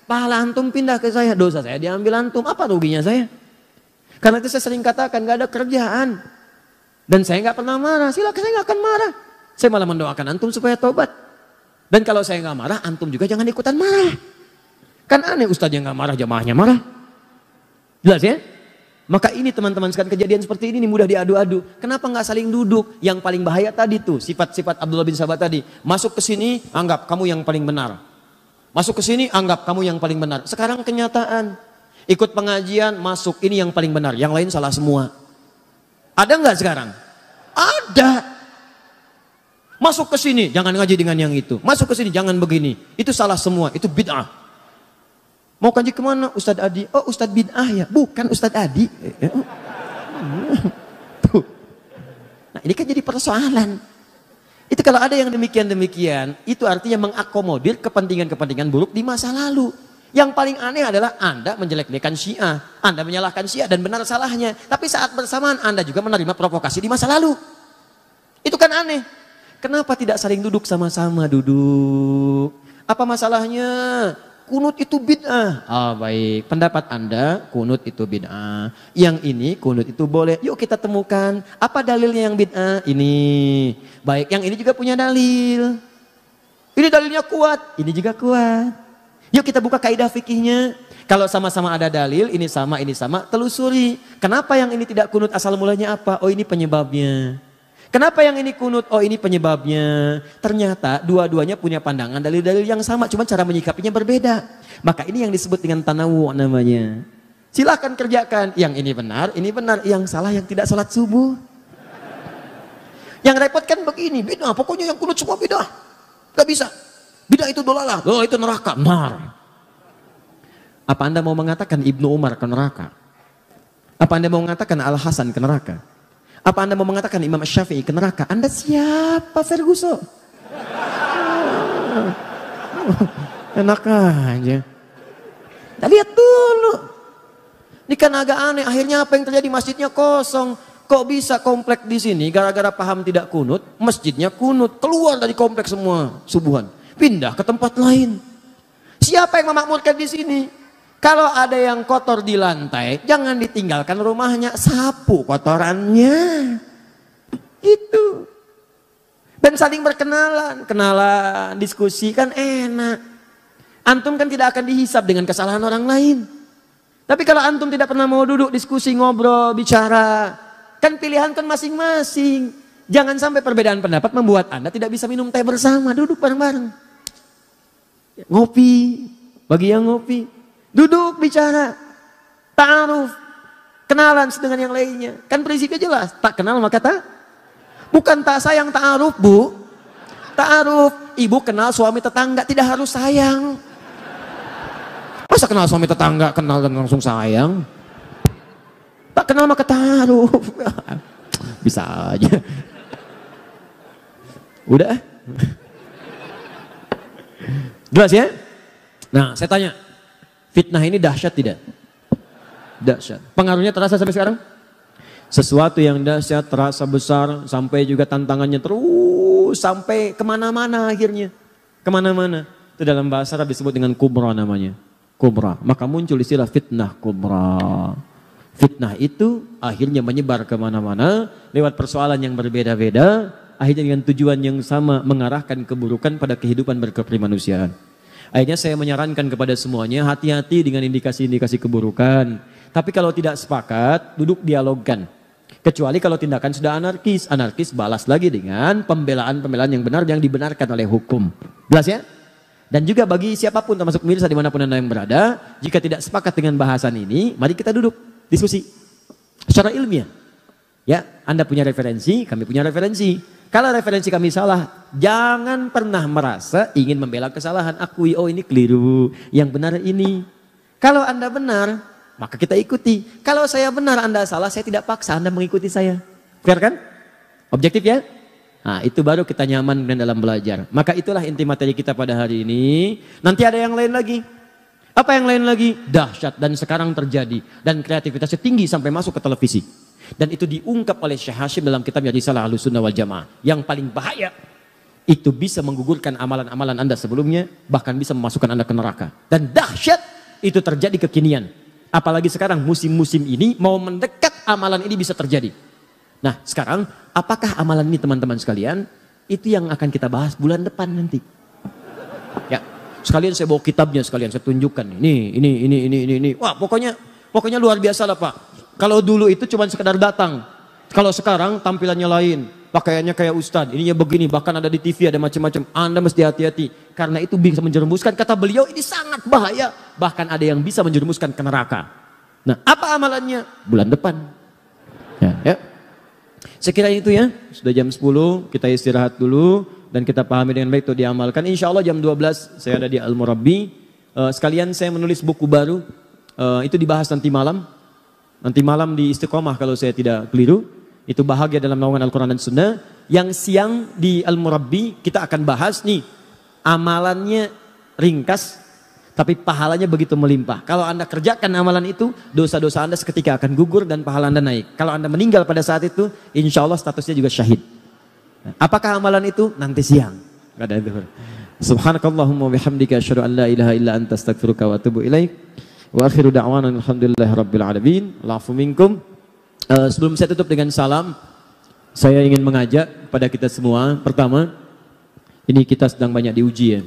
pahala antum pindah ke saya, dosa saya diambil antum, apa ruginya saya? Karena itu saya sering katakan gak ada kerjaan. Dan saya gak pernah marah, silakan saya gak akan marah. Saya malah mendoakan antum supaya tobat. Dan kalau saya gak marah, antum juga jangan ikutan marah. Kan aneh ustadz yang gak marah, jamaahnya marah. Jelas ya? Maka ini teman-teman sekalian, kejadian seperti ini mudah diadu-adu. Kenapa nggak saling duduk? Yang paling bahaya tadi tuh sifat-sifat Abdullah bin Sabah tadi. Masuk ke sini anggap kamu yang paling benar. Masuk ke sini anggap kamu yang paling benar. Sekarang kenyataan. Ikut pengajian masuk ini yang paling benar. Yang lain salah semua. Ada nggak sekarang? Ada. Masuk ke sini jangan ngaji dengan yang itu. Masuk ke sini jangan begini. Itu salah semua. Itu bid'ah. Mau kaji kemana Ustadz Adi? Oh Ustadz bid'ah ya, bukan Ustadz Adi. Nah ini kan jadi persoalan. Itu kalau ada yang demikian-demikian, itu artinya mengakomodir kepentingan-kepentingan buruk di masa lalu. Yang paling aneh adalah Anda menjelek-jelekan Syiah, Anda menyalahkan Syiah dan benar salahnya. Tapi saat bersamaan Anda juga menerima provokasi di masa lalu. Itu kan aneh. Kenapa tidak saling duduk sama-sama duduk? Apa masalahnya? Kunut itu bid'ah. Oh baik, pendapat Anda kunut itu bid'ah. Yang ini kunut itu boleh. Yuk kita temukan apa dalilnya yang bid'ah. Ini. Baik, yang ini juga punya dalil. Ini dalilnya kuat, ini juga kuat. Yuk kita buka kaidah fikihnya. Kalau sama-sama ada dalil, ini sama, telusuri. Kenapa yang ini tidak kunut, asal mulanya apa? Oh ini penyebabnya. Kenapa yang ini kunut? Oh ini penyebabnya. Ternyata dua-duanya punya pandangan dalil-dalil yang sama, cuma cara menyikapinya berbeda. Maka ini yang disebut dengan tanawu namanya. Silahkan kerjakan. Yang ini benar, yang salah yang tidak sholat subuh. Yang repot kan begini, bid'ah. Pokoknya yang kunut semua bid'ah. Gak bisa. Bid'ah itu dolalah. Oh itu neraka. Benar. Apa Anda mau mengatakan Ibnu Umar ke neraka? Apa Anda mau mengatakan Al-Hasan ke neraka? Apa Anda mau mengatakan Imam Syafi'i ke neraka? Anda siapa Ferguson? Enak aja. Kita lihat dulu. Ini kan agak aneh. Akhirnya apa yang terjadi? Masjidnya kosong. Kok bisa komplek di sini gara-gara paham tidak kunut? Masjidnya kunut. Keluar dari komplek semua subuhan. Pindah ke tempat lain. Siapa yang memakmurkan di sini? Kalau ada yang kotor di lantai, jangan ditinggalkan rumahnya, sapu kotorannya. Gitu. Dan saling berkenalan, diskusi kan enak. Antum kan tidak akan dihisap dengan kesalahan orang lain. Tapi kalau antum tidak pernah mau duduk, diskusi, ngobrol, bicara, kan pilihan kan masing-masing. Jangan sampai perbedaan pendapat membuat Anda tidak bisa minum teh bersama, duduk bareng-bareng. Ngopi, bagi yang ngopi. Duduk bicara, ta'aruf, kenalan dengan yang lainnya. Kan prinsipnya jelas, tak kenal maka tak. Bukan tak sayang ta'aruf bu. Ta'aruf, ibu kenal suami tetangga tidak harus sayang. Masa kenal suami tetangga, kenal dan langsung sayang. Tak kenal maka ta'aruf. Bisa aja. Udah. Jelas ya? Nah saya tanya. Fitnah ini dahsyat tidak? Dahsyat. Pengaruhnya terasa sampai sekarang? Sesuatu yang dahsyat terasa besar sampai juga tantangannya terus sampai kemana-mana akhirnya. Kemana-mana. Itu dalam bahasa Arab disebut dengan kubra namanya. Kubra. Maka muncul istilah fitnah kubra. Fitnah itu akhirnya menyebar kemana-mana lewat persoalan yang berbeda-beda. Akhirnya dengan tujuan yang sama mengarahkan keburukan pada kehidupan berkeprimanusiaan. Akhirnya saya menyarankan kepada semuanya hati-hati dengan indikasi-indikasi keburukan. Tapi kalau tidak sepakat, duduk dialogkan. Kecuali kalau tindakan sudah anarkis. Anarkis balas lagi dengan pembelaan-pembelaan yang benar yang dibenarkan oleh hukum. Jelas ya? Dan juga bagi siapapun termasuk pemirsa dimanapun Anda yang berada, jika tidak sepakat dengan bahasan ini, mari kita duduk diskusi secara ilmiah. Ya, Anda punya referensi, kami punya referensi. Kalau referensi kami salah, jangan pernah merasa ingin membela kesalahan. Akui, oh ini keliru, yang benar ini. Kalau Anda benar, maka kita ikuti. Kalau saya benar, Anda salah, saya tidak paksa Anda mengikuti saya. Fair kan? Objektif ya? Nah, itu baru kita nyaman dalam belajar. Maka itulah inti materi kita pada hari ini. Nanti ada yang lain lagi. Apa yang lain lagi? Dahsyat dan sekarang terjadi. Dan kreativitasnya tinggi sampai masuk ke televisi. Dan itu diungkap oleh Syekh Hashim dalam kitabnya Risalah Ahlussunnah wal Jamaah. Yang paling bahaya, itu bisa menggugurkan amalan-amalan Anda sebelumnya. Bahkan bisa memasukkan Anda ke neraka. Dan dahsyat itu terjadi kekinian. Apalagi sekarang musim-musim ini mau mendekat amalan ini bisa terjadi. Nah sekarang apakah amalan ini teman-teman sekalian? Itu yang akan kita bahas bulan depan nanti. Ya, sekalian saya bawa kitabnya sekalian saya tunjukkan. Ini. Wah pokoknya luar biasa lah Pak. Kalau dulu itu cuma sekedar datang. Kalau sekarang tampilannya lain. Pakaiannya kayak ustadz, ininya begini, bahkan ada di TV, ada macam-macam. Anda mesti hati-hati, karena itu bisa menjerumuskan, kata beliau ini sangat bahaya. Bahkan ada yang bisa menjerumuskan ke neraka. Nah, apa amalannya? Bulan depan. Ya. Sekiranya itu ya, sudah jam 10, kita istirahat dulu, dan kita pahami dengan baik itu diamalkan. Insya Allah jam 12, saya ada di Al-Murabbi. Sekalian saya menulis buku baru, itu dibahas nanti malam. Nanti malam di Istiqomah kalau saya tidak keliru. Itu bahagia dalam naungan Al-Quran dan Sunnah. Yang siang di Al-Murabbi kita akan bahas nih. Amalannya ringkas. Tapi pahalanya begitu melimpah. Kalau Anda kerjakan amalan itu, dosa-dosa Anda seketika akan gugur dan pahala Anda naik. Kalau Anda meninggal pada saat itu, insya Allah statusnya juga syahid. Apakah amalan itu? Nanti siang. Subhanakallahumma bihamdika asyhadu an la ilaha illa anta astaghfiruka wa atubu ilaik. Wa akhiru da'wana alhamdulillahi rabbil alamin. Al'afu minkum. Sebelum saya tutup dengan salam, saya ingin mengajak pada kita semua. Pertama, ini kita sedang banyak diuji ya.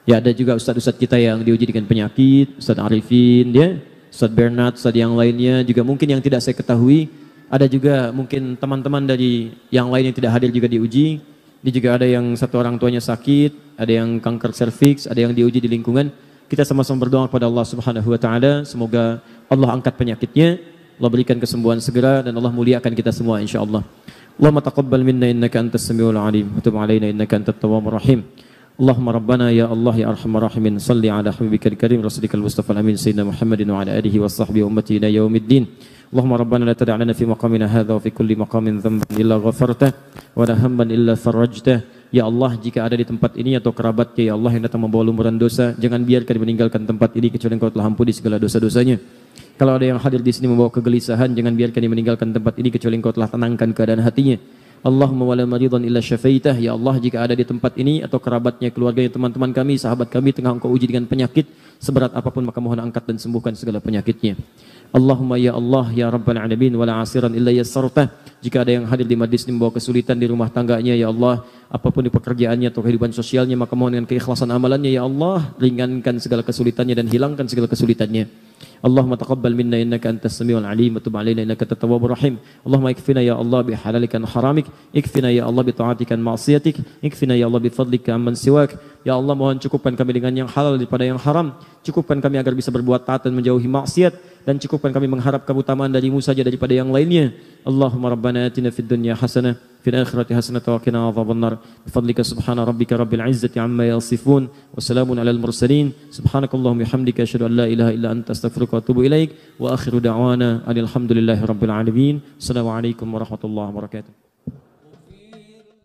Ya ada juga ustadz-ustadz kita yang diuji dengan penyakit, Ustadz Arifin, ya, Ustadz Bernard, ustadz yang lainnya juga mungkin yang tidak saya ketahui. Ada juga mungkin teman-teman dari yang lain yang tidak hadir juga diuji. Ini juga ada yang satu orang tuanya sakit, ada yang kanker serviks, ada yang diuji di lingkungan. Kita sama-sama berdoa kepada Allah Subhanahu Wa Taala, semoga Allah angkat penyakitnya. Allah berikan kesembuhan segera dan Allah muliakan kita semua insyaallah. Allahumma taqabbal minna innaka antas samiul alim wa tub alaina innaka antat tawwabur rahim. Allahumma rabbana ya Allah ya arhamar rahimin salli ala habibikal karim rasulikal mustafa amin sayyidina Muhammadin wa ala alihi wa sahbihi ummati ila yaumiddin. Allahumma rabbana la tada' lana fi maqamina hadha wa fi kulli maqamin dhanban illa ghafartah wa la hamman illa farajtah. Ya Allah, jika ada di tempat ini atau kerabatnya ya Allah yang datang membawa lumuran dosa, jangan biarkan meninggalkan tempat ini kecuali Engkau telah ampuni segala dosa-dosanya. Kalau ada yang hadir di sini membawa kegelisahan, jangan biarkan dia meninggalkan tempat ini kecuali Engkau telah tenangkan keadaan hatinya. Allahumma wala maridhan illa syafaitah. Ya Allah, jika ada di tempat ini atau kerabatnya, keluarganya, teman-teman kami, sahabat kami tengah Engkau uji dengan penyakit seberat apapun, maka mohon angkat dan sembuhkan segala penyakitnya. Allahumma ya Allah ya Rabbal alamin wala asiran illa yassartah. Jika ada yang hadir di majlis ini membawa kesulitan di rumah tangganya ya Allah, apapun di pekerjaannya atau kehidupan sosialnya, maka mohon dengan keikhlasan amalannya ya Allah, ringankan segala kesulitannya dan hilangkan segala kesulitannya. Allahumma taqabbal minna innaka antas samiul alim wa tub alaina innaka at-tawwabur rahim. Allahumma ikfina ya Allah bi halalika wa haramik, ikfina ya Allah bi ta'atika wa ma'siyatik, ikfina ya Allah bi fadlika amman siwak. Ya Allah, mohon cukupkan kami dengan yang halal daripada yang haram. Cukupkan kami agar bisa berbuat taat dan menjauhi maksiat, dan cukupkan kami mengharap keutamaan darimu saja daripada yang lainnya. Allahumma rabbana atina fid dunya hasanah fil akhirati hasanah wa qina adzabannar. Bifadlika subhana rabbika rabbil izzati amma yasifun wa salamun alal mursalin. Subhanakallahumma bihamdika asyhadu an la ilaha illa anta astaghfiruka wa atubu ilaik. Wa akhiru da'wana alhamdulillahi rabbil alamin. Assalamualaikum warahmatullahi wabarakatuh.